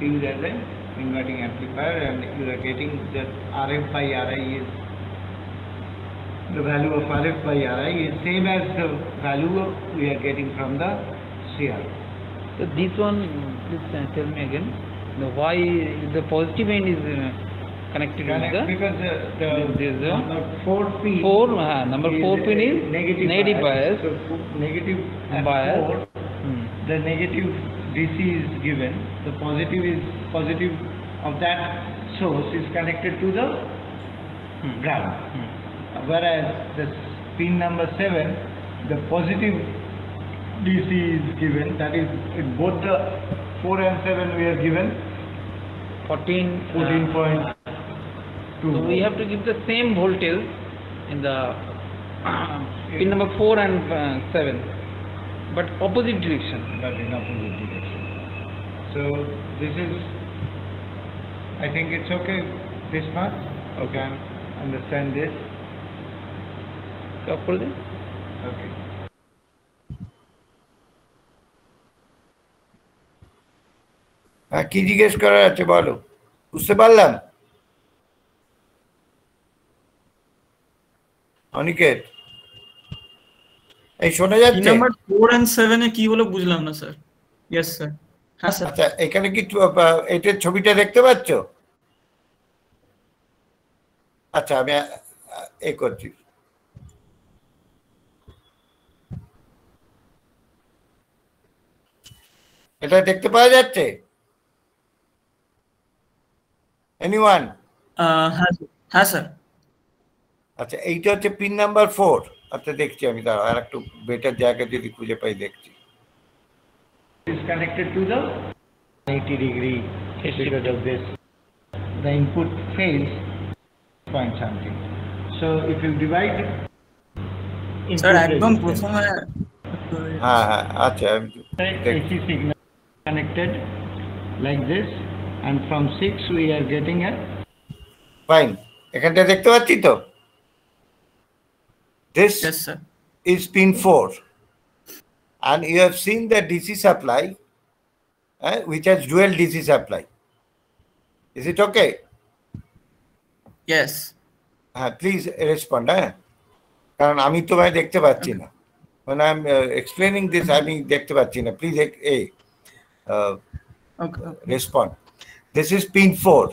used as an inverting amplifier, and you are getting that RF by RI is, the value of RF by RI is same as the value we are getting from the CR. So this one, please tell me again, why the positive end is connected with the, because the number 4 pin, number 4 pin is negative bias. So negative bias. 4, the negative DC is given, the positive of that source is connected to the ground. Whereas the pin number 7, the positive DC is given, that is in both the 4 and 7 we are given 14.2. So we have to give the same voltage in the pin number 4 and 7, but opposite direction. But in opposite direction. So this is, I think it's okay this much. Okay, understand this. Okay. কি জিজ্ঞেস করার আছে বলো, বুঝতে পারলাম? অনিকেত, এই শোনা যাচ্ছে? নাম্বার 4 and 7 এ কি হলো বুঝলাম না স্যার। Yes sir. হ্যাঁ স্যার। আচ্ছা, এখানে কি এটার ছবিটা দেখতে পাচ্ছ? আচ্ছা, আমি এই করছি। এটা দেখতে পাওয়া যাচ্ছে? এনিওয়ান? হ্যাঁ স্যার। আচ্ছা, এইটা হচ্ছে পিন নাম্বার 4। আচ্ছা, দেখছি আমি, দাঁড়াও আর একটু বেটার জায়গা যদি খুঁজে পাই দেখছি। Is connected to the 80 degree because of this. The input phase point something. So if you divide, sir একদম প্রথমে হ্যাঁ হ্যাঁ, আচ্ছা, AC signal connected like this, and from 6 we are getting a fine. এখানটা দেখতে পাচ্ছি তো? This is pin 4, and you have seen the DC supply, which has dual DC supply. Is it okay? Yes. Please respond. কারণ আমি তোমায় দেখতে পাচ্ছি না। When I am explaining this, আমি দেখতে পাচ্ছি না। Please respond. This is pin 4.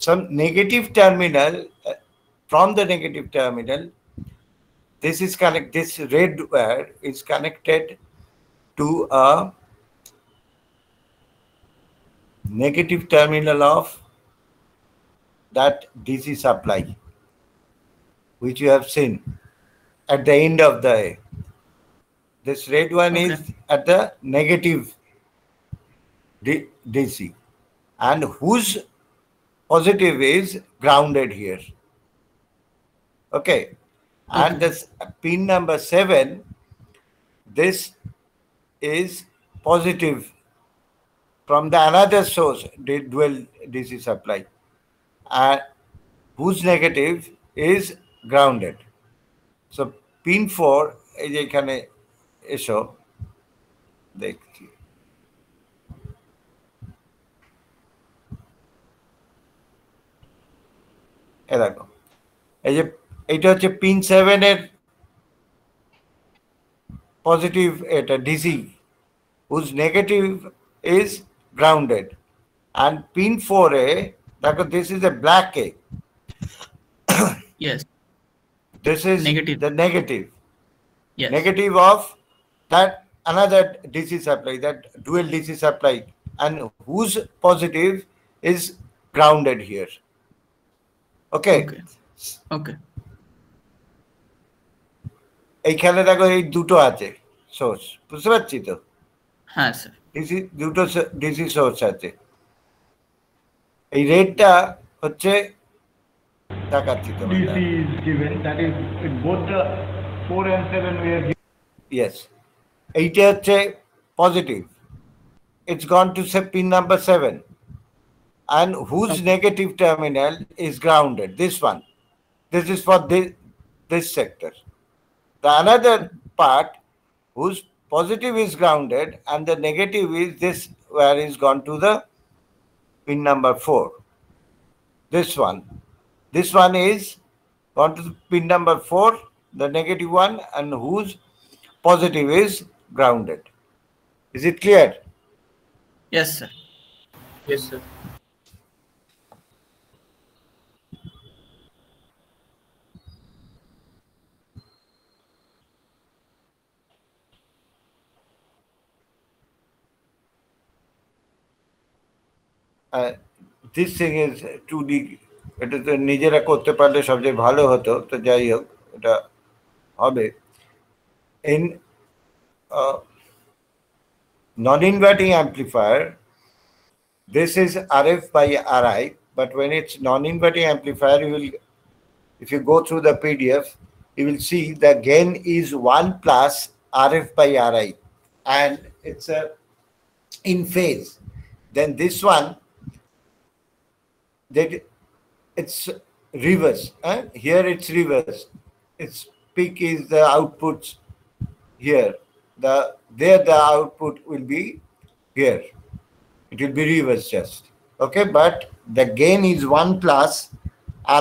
Some negative terminal, from the negative terminal, this red wire is connected to a negative terminal of that DC supply, which you have seen at the end of the A. This red one is at the negative DC, and whose positive is grounded here. Okay. And this pin number 7, this is positive from the another source, dual DC supply, and whose negative is grounded. So pin 4 is এখানে এসো দেখছি। এ দেখো, এই যে এইটা হচ্ছে pin 7 এর positive, এটা DC whose negative is grounded. And pin 4A, this is a black A. Yes. This is Negative. the negative. Yes. Negative of that another DC supply, that dual DC supply, and whose positive is grounded here. Okay. Okay. Okay. এইখানে দেখো এই দুটো আছে source, বুঝতে পারছি তো? হ্যাঁ sir, DC দুটো ডিসি সোর্স আছে। এই রেডটা হচ্ছে দেখাচ্ছি তোমাকে। DC is given, that is in both the 4 and 7 we are given. Yes, এইটা হচ্ছে positive, it's gone to pin number 7, and whose negative terminal is grounded, this one. This is for this sector. The another part whose positive is grounded and the negative is this, where is gone to the pin number 4. This one is gone to the pin number 4, the negative one, and whose positive is grounded. Is it clear? yes sir. Yes, sir. This thing is 2D, এটা তো নিজেরা করতে পারলে সবচেয়ে ভালো হতো, তো যাই হোক এটা হবে। In non-inverting amplifier, this is RF by RI, but when it's non-inverting amplifier, you will, if you go through the PDF, you will see the gain is 1 plus RF by RI, and it's in phase. Then this one, that it's reverse. Here it's reverse. Its peak is the outputs here. There the output will be here. It will be reverse just. Okay, but the gain is 1 plus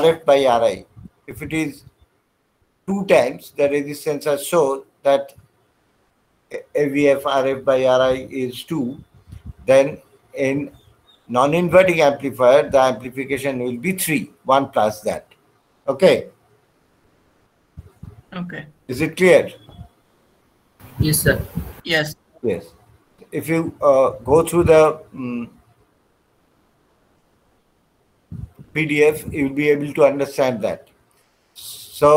RF by RI. If it is 2 times the resistance are so that AVF RF by RI is 2, then in non-inverting amplifier the amplification will be 3, 1 plus that. Okay. Okay. Is it clear? Yes, sir. Yes. Yes. If you go through the PDF, you will be able to understand that. So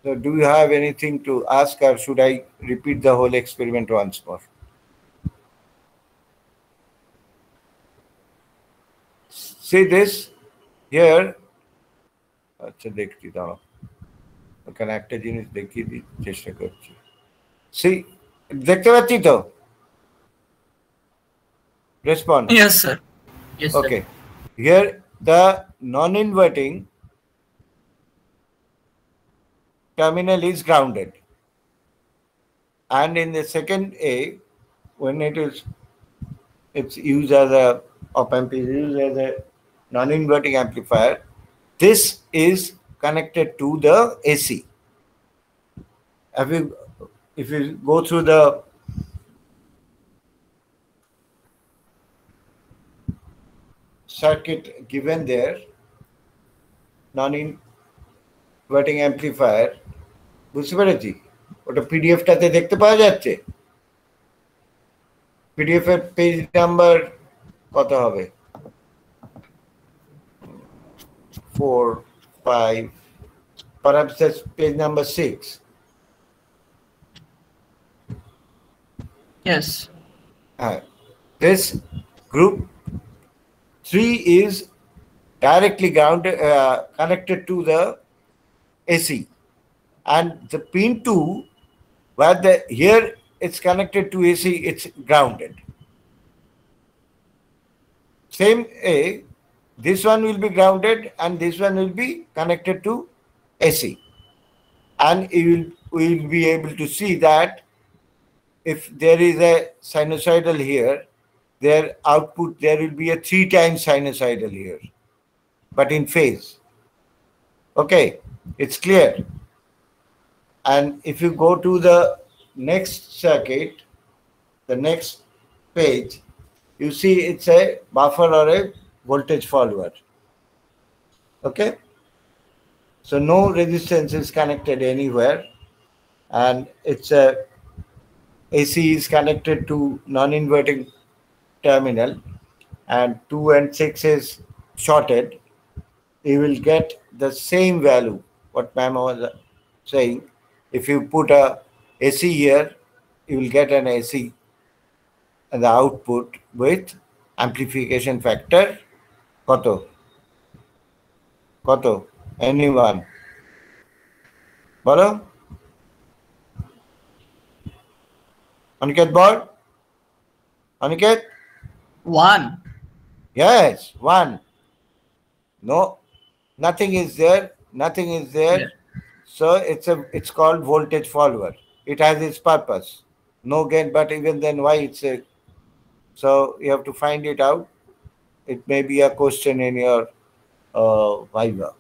do you have anything to ask, or should I repeat the whole experiment once more? See this here. আচ্ছা দেখছি দাও, ওখানে একটা জিনিস দেখিয়ে দিই, চেষ্টা করছি। See, দেখতে পাচ্ছি তো response? Yes sir. Yes, sir. Okay. Here the non-inverting terminal is grounded, and in the second A, when it's used as a op-amp is used as a non-inverting amplifier, this is connected to the AC. If you go through the circuit given there, non-inverting amplifier, বুঝতে পেরেছি? ওটা পিডিএফটাতে দেখতে পাওয়া যাচ্ছে। PDF এর page number কত হবে? 4, 5, perhaps that's page number 6. Yes. This group 3 is directly grounded, connected to the AC, and the pin 2, where here it's connected to AC, it's grounded. Same A, this one will be grounded and this one will be connected to AC, and we will be able to see that if there is a sinusoidal here, their output, there will be a 3 times sinusoidal here, but in phase. Okay, it's clear. And if you go to the next circuit, the next page, you see it's a buffer or a voltage follower. Okay, so no resistance is connected anywhere, and it's a AC is connected to non-inverting terminal, and 2 and 6 is shorted. You will get the same value what ma'am was saying. If you put a AC here, you will get an AC and the output with amplification factor koto anyone bolo Aniket board Aniket 1. yes 1 no nothing is there Yeah. so it's called voltage follower. It has its purpose, no gain, but even then why it's a, so you have to find it out. It may be a question in your Viva.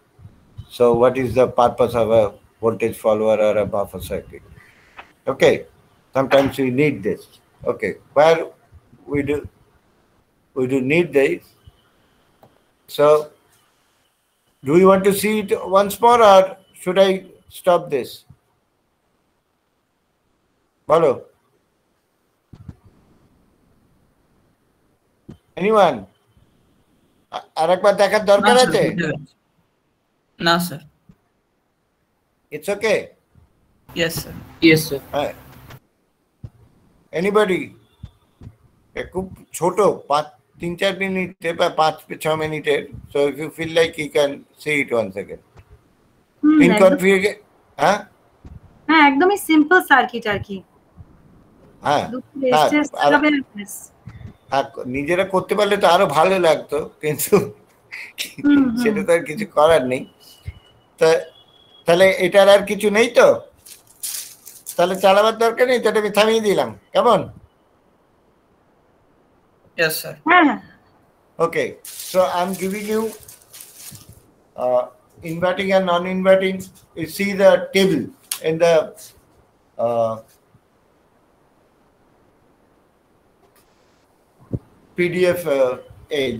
So what is the purpose of a voltage follower or a buffer circuit? Okay, sometimes we need this. Okay, where we do need this. So do you want to see it once more, or should I stop this? Bolo. Anyone? আরেকবার দেখার দরকার আছে? না sir. It's okay. Yes sir. Yes sir. Anybody? খুব ছোট 3-4 মিনিটে বা 5-6 মিনিটের, so if you feel like you can see it once again. In configuration, হ্যাঁ একদমই সিম্পল সার্কিট আর কি। হ্যাঁ নিজেরা করতে পারলে তো আরো ভালো লাগতো, কিন্তু সেটা তো আর কিছু করার নেই। তাহলে এটার আর কিছু নেই, তো তাহলে চালাবার দরকার নেই, তো আমি থামিয়ে দিলাম, কেমন? Yes sir. Okay, so I'm giving you inverting and non-inverting. You see the table in the PDF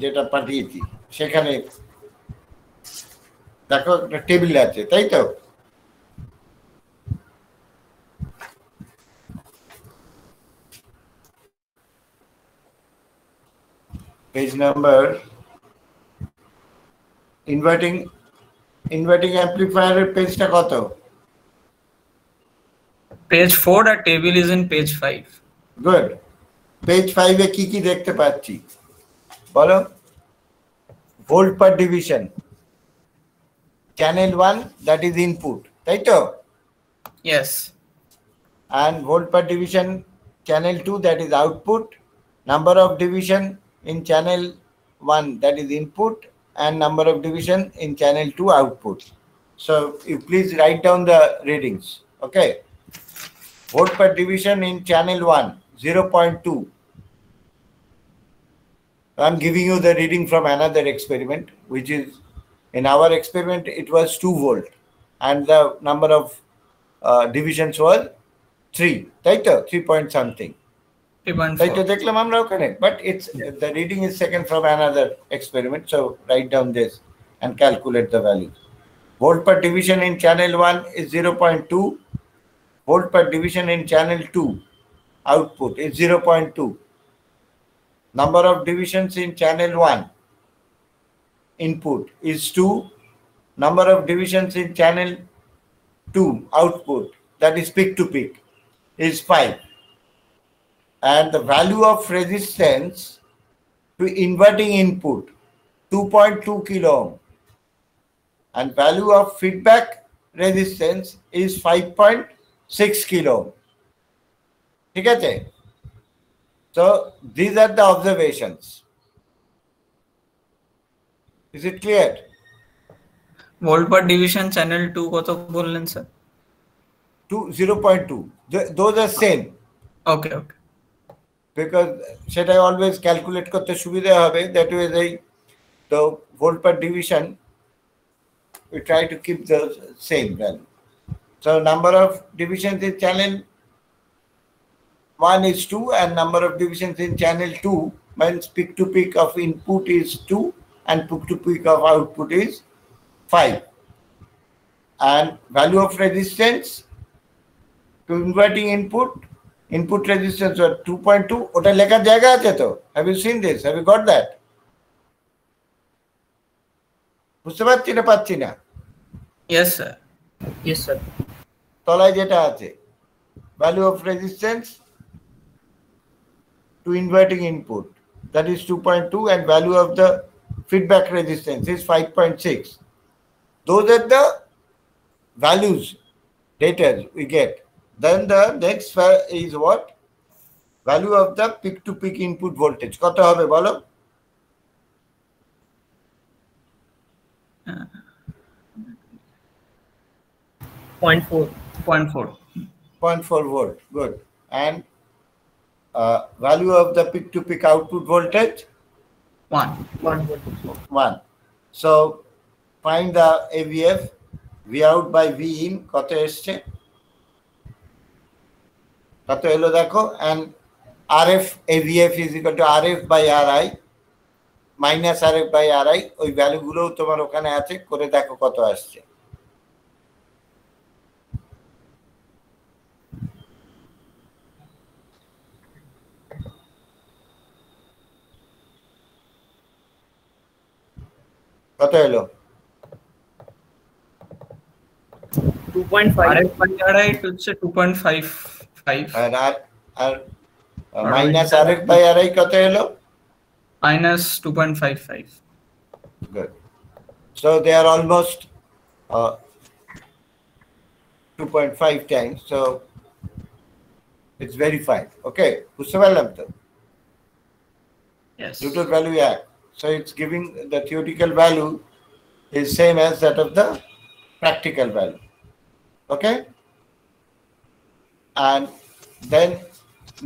যেটা পাঠিয়েছি, সেখানে দেখো একটা টেবিল আছে, তাই তো? পেজ নাম্বার ইনভার্টিং অ্যাম্পলিফায়ারের পেজটা কত? Page 4, the table is in page 5. Good. Page 5 এ কি কি দেখতে পাচ্ছি বলো? Volt per division, channel 1 that is input, তাই তো? Yes. And volt per division channel 2 that is output, number of division in channel 1 that is input, and number of division in channel 2 output. So you please write down the readings. Okay, volt per division in channel 1 0.2. I'm giving you the reading from another experiment, which is in our experiment it was 2 volt and the number of divisions was 3, তাই তো? 3 point something, 3.4. তাই তো দেখলাম আমরা ওখানে, but it's the reading is taken from another experiment, so write down this and calculate the value. Volt per division in channel 1 is 0.2, volt per division in channel 2 output is 0.2, number of divisions in channel 1 input is 2, number of divisions in channel 2 output, that is peak to peak, is 5, and the value of resistance to inverting input 2.2 kilo ohm, and value of feedback resistance is 5.6 kilo ohm. ঠিক আছে? So these are the observations. Is it clear? Volt per division channel 2 কত বললেন sir? 0.2. Those are same. Okay. Because সেটা always calculate করতে সুবিধা হবে, that way the volt per division we try to keep the same value. So number of divisions in channel 1 is 2 and number of divisions in channel 2 means peak to peak of input is 2 and peak to peak of output is 5. And value of resistance to inverting input resistance was 2.2. ওটা লেখার জায়গা আছে তো? Have you seen this? Have you got that? বুঝতে পারছি না পাচ্ছি না? Yes, sir. Yes, sir. তলায় যেটা আছে value of resistance to inverting input, that is 2.2, and value of the feedback resistance is 5.6. Those are the values, data we get. Then the next is what? Value of the peak to peak input voltage. কত হবে বলো? 0.4 volt. Good. And value of the peak to peak output voltage? 1. So find the AVF. V out by V in কত এসছে? কত এলো দেখো, and RF AVF is equal to RF by RI minus RF by RI. ওই ভ্যালুগুলো তোমার ওখানে আছে, করে দেখো কত আসছে। কত এলো? 2.5. RF by RI হচ্ছে 2.55 আর মাইনাস RF by RI কত এলো? minus 2.55. Good. So they are almost 2.5 times. So it's verified. Okay. বুঝতে পারলাম তো? Yes. Dual value act. So it's giving the theoretical value is same as that of the practical value. Okay. And then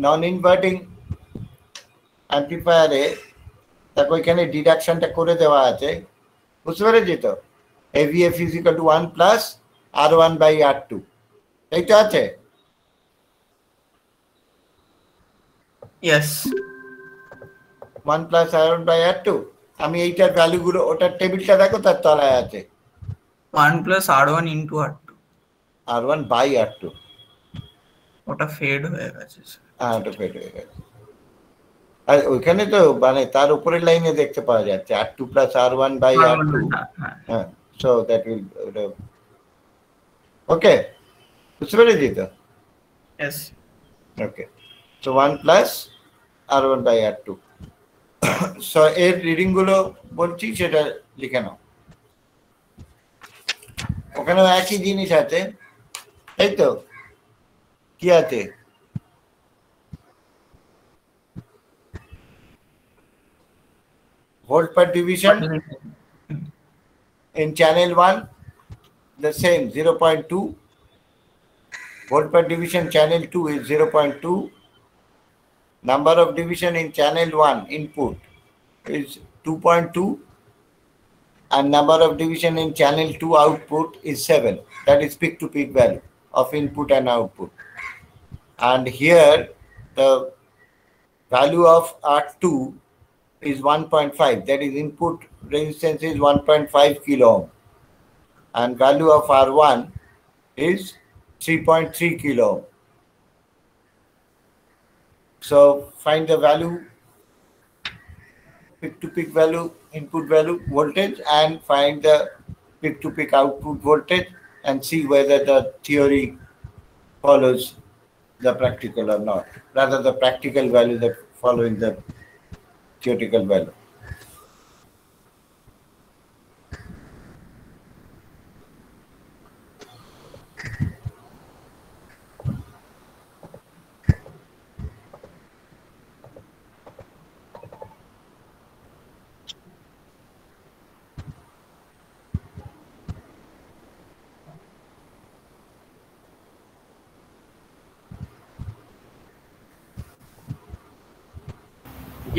non-inverting amplifier দেখো এখানে ডিডাকশনটা করে দেওয়া আছে, বুঝতে পেরেছি তো? AVF is equal to 1 plus R1 by R2. এই তো আছে? Yes. 1 plus R1 by R2. আমি এইটার ভ্যালুগুলো, ওটার টেবিলটা দেখো, তার তলায় আছে 1 plus R1 into R2. R1 by R2. ওটা ফেড হয়ে গেছে। হ্যাঁ, ওটা ফেড হয়ে গেছে। আর ওইখানে তো মানে তার উপরের লাইনে দেখতে পাওয়া যাচ্ছে R2 plus R1 by R2. হ্যাঁ, so that will okay. বুঝতে পেরেছি তো? Yes. Okay. So 1 plus R1 by R2. So এর রিডিং গুলো বলছি, সেটা লিখে নাও। ওখানে একই জিনিস আছে, তাই তো? কি আছে? Volt per division in channel 1, the same 0.2. Volt per division channel 2 is 0.2. Number of division in channel 1 input is 2.2 and number of division in channel 2 output is 7. That is peak to peak value of input and output. And here the value of R2 is 1.5. That is input resistance is 1.5 kilo ohm and value of R1 is 3.3 kilo ohm. So find the value, peak to peak value, input value, voltage, and find the peak to peak output voltage and see whether the theory follows the practical or not. Rather the practical value that following the theoretical value.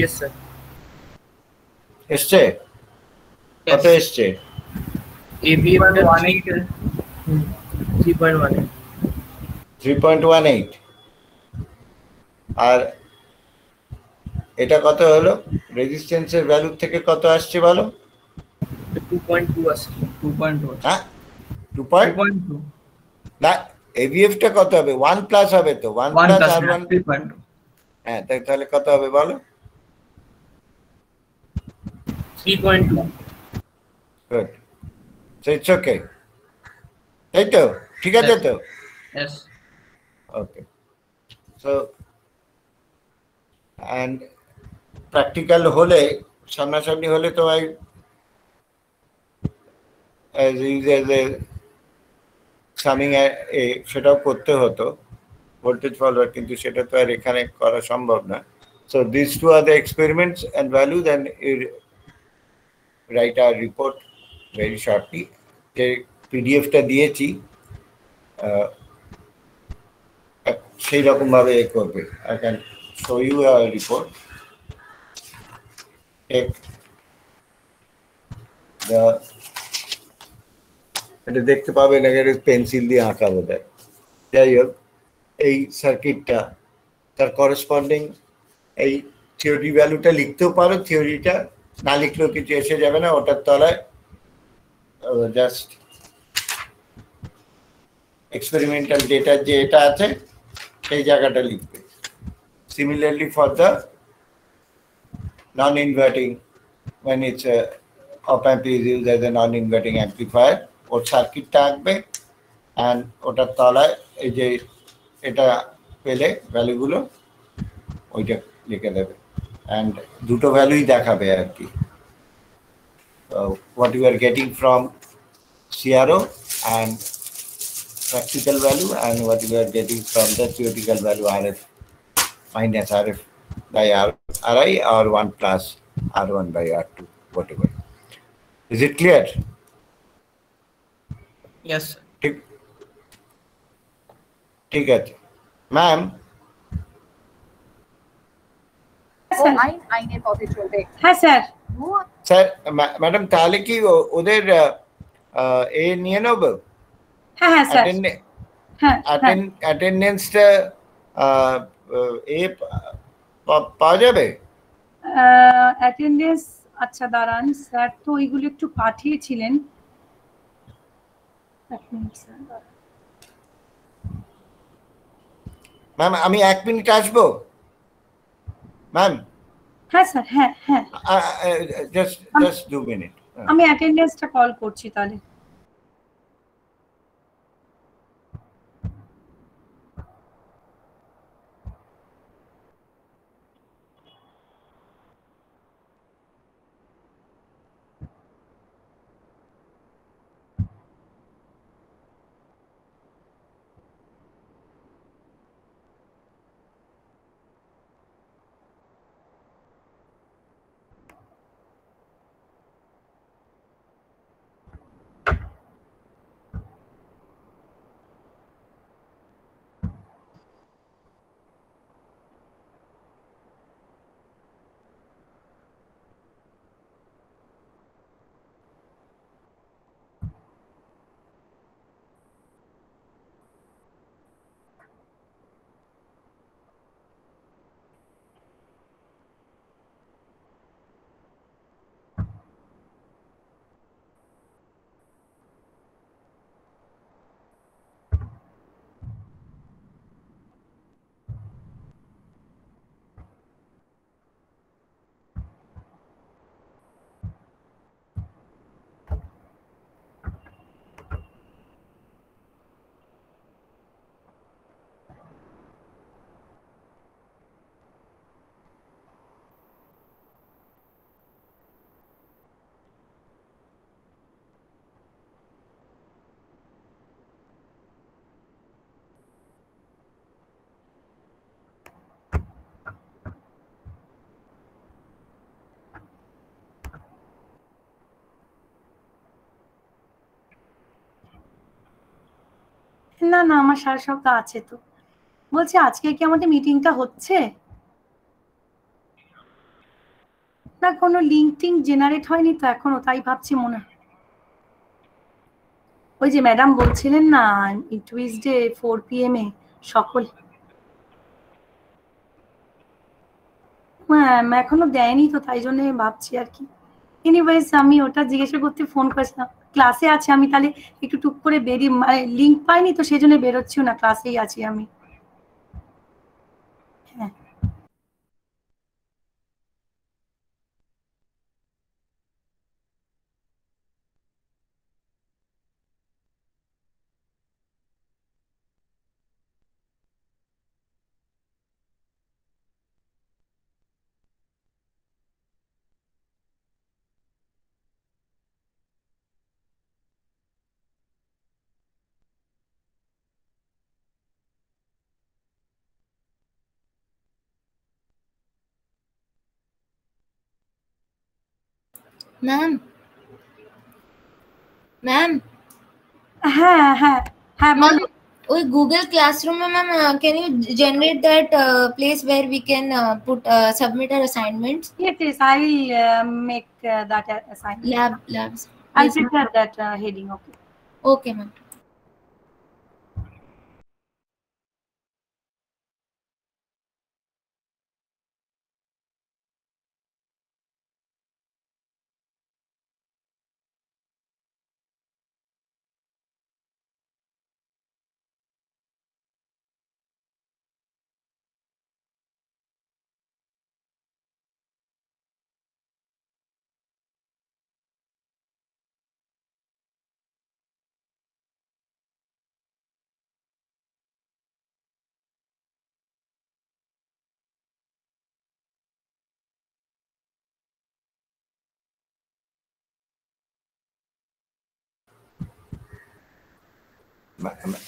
Yes, sir. এসছে? কত এসছে? AVF 3.18 3.18 আর এটা কত হলো রেজিস্ট্যান্সের value থেকে কত আসছে বলো 2.2 আসছে 2.2 হ্যাঁ 2.2 না AVF টা কত হবে 1 প্লাস হবে তো 1 প্লাস R1 3.2 হ্যাঁ তাহলে কত হবে বলো 3.2 গুড সো ইটস ওকে তাই তো ঠিক আছে তো yes okay so and practical হলে সামনাসামনি হলে তো ভাই as usual সামিং সেটাও করতে হতো ভোল্টেজ ফলোয়ার কিন্তু সেটা তো আর এখানে করা সম্ভব না so these two are the experiments and values and you write a report very shortly যে PDF টা দিয়েছি সেই রকম ভাবে করবে I can show you a report এটা দেখতে পাবেন এখানে পেন্সিল দিয়ে আঁকা বোধহয় যাই হোক এই সার্কিটটা তার করেসপন্ডিং এই থিওরি ভ্যালুটা লিখতেও পারো থিওরিটা না লিখলেও কিছু এসে যাবে না ওটার তলায় জাস্ট এক্সপেরিমেন্টাল ডেটা যে এটা আছে সেই জায়গাটা লিখবে similarly for the non-inverting when it's a op-amp is used as a non-inverting amplifier ওর সার্কিটটা আঁকবে অ্যান্ড ওটার তলায় এই যে এটা পেলে ভ্যালুগুলো ওইটা লিখে দেবে অ্যান্ড দুটো ভ্যালুই দেখাবে আর কি what you are getting from CRO and practical value and what you are getting from the theoretical value RF minus RF by RI or 1 plus R1 by R2 whatever. Is it clear? yes ঠিক আছে ma'am আইনের পথে চলবে হ্যাঁ sir sir madam তাহলে কি ওদের এ নিয়ে নেব হ্যাঁ হ্যাঁ স্যার হ্যাঁ অ্যাটেন্ডেন্সটা এ পাওয়া যাবে অ্যাটেন্ডেন্স আচ্ছা দাঁড়ান স্যার তো ওইগুলো একটু পাঠিয়েছিলেন ম্যাম আমি 1 মিনিট আসবো ম্যাম হ্যাঁ স্যার হ্যাঁ হ্যাঁ জাস্ট 2 মিনিট আমি অ্যাটেন্ডেন্সটা কল করছি তাহলে না না আমার সারা সপ্তাহ আছে তো বলছি আজকে কি আমাদের মিটিংটা হচ্ছে না কোনো লিঙ্ক টিঙ্ক জেনারেট হয়নি তো এখনো তাই ভাবছি মনে হয় ওই যে ম্যাডাম বলছিলেন না টুইসডে 4 PM এ সকল এখনো দেয়নি তো, তাই জন্য ভাবছি আর কি। এনিওয়েজ আমি ওটা জিজ্ঞাসা করতে ফোন করেছিলাম। ক্লাসে আছে আমি, তাহলে একটু টুক করে বেরিয়ে, মানে লিঙ্ক পাইনি তো সেই জন্য বেরোচ্ছিও না, ক্লাসেই আছি আমি। হ্যাঁ मैम मैम হ্যাঁ হ্যাঁ হ্যাঁ मैम বলো। ওই গুগল ক্লাসরুম में ma'am can you generate that place where we can put submit our assignments? Yes, I will make that assignment. Labs. I'll Yes, prepare that heading. Okay. okay ma'am.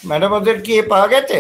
Madam ওদের কি পাওয়া গেছে?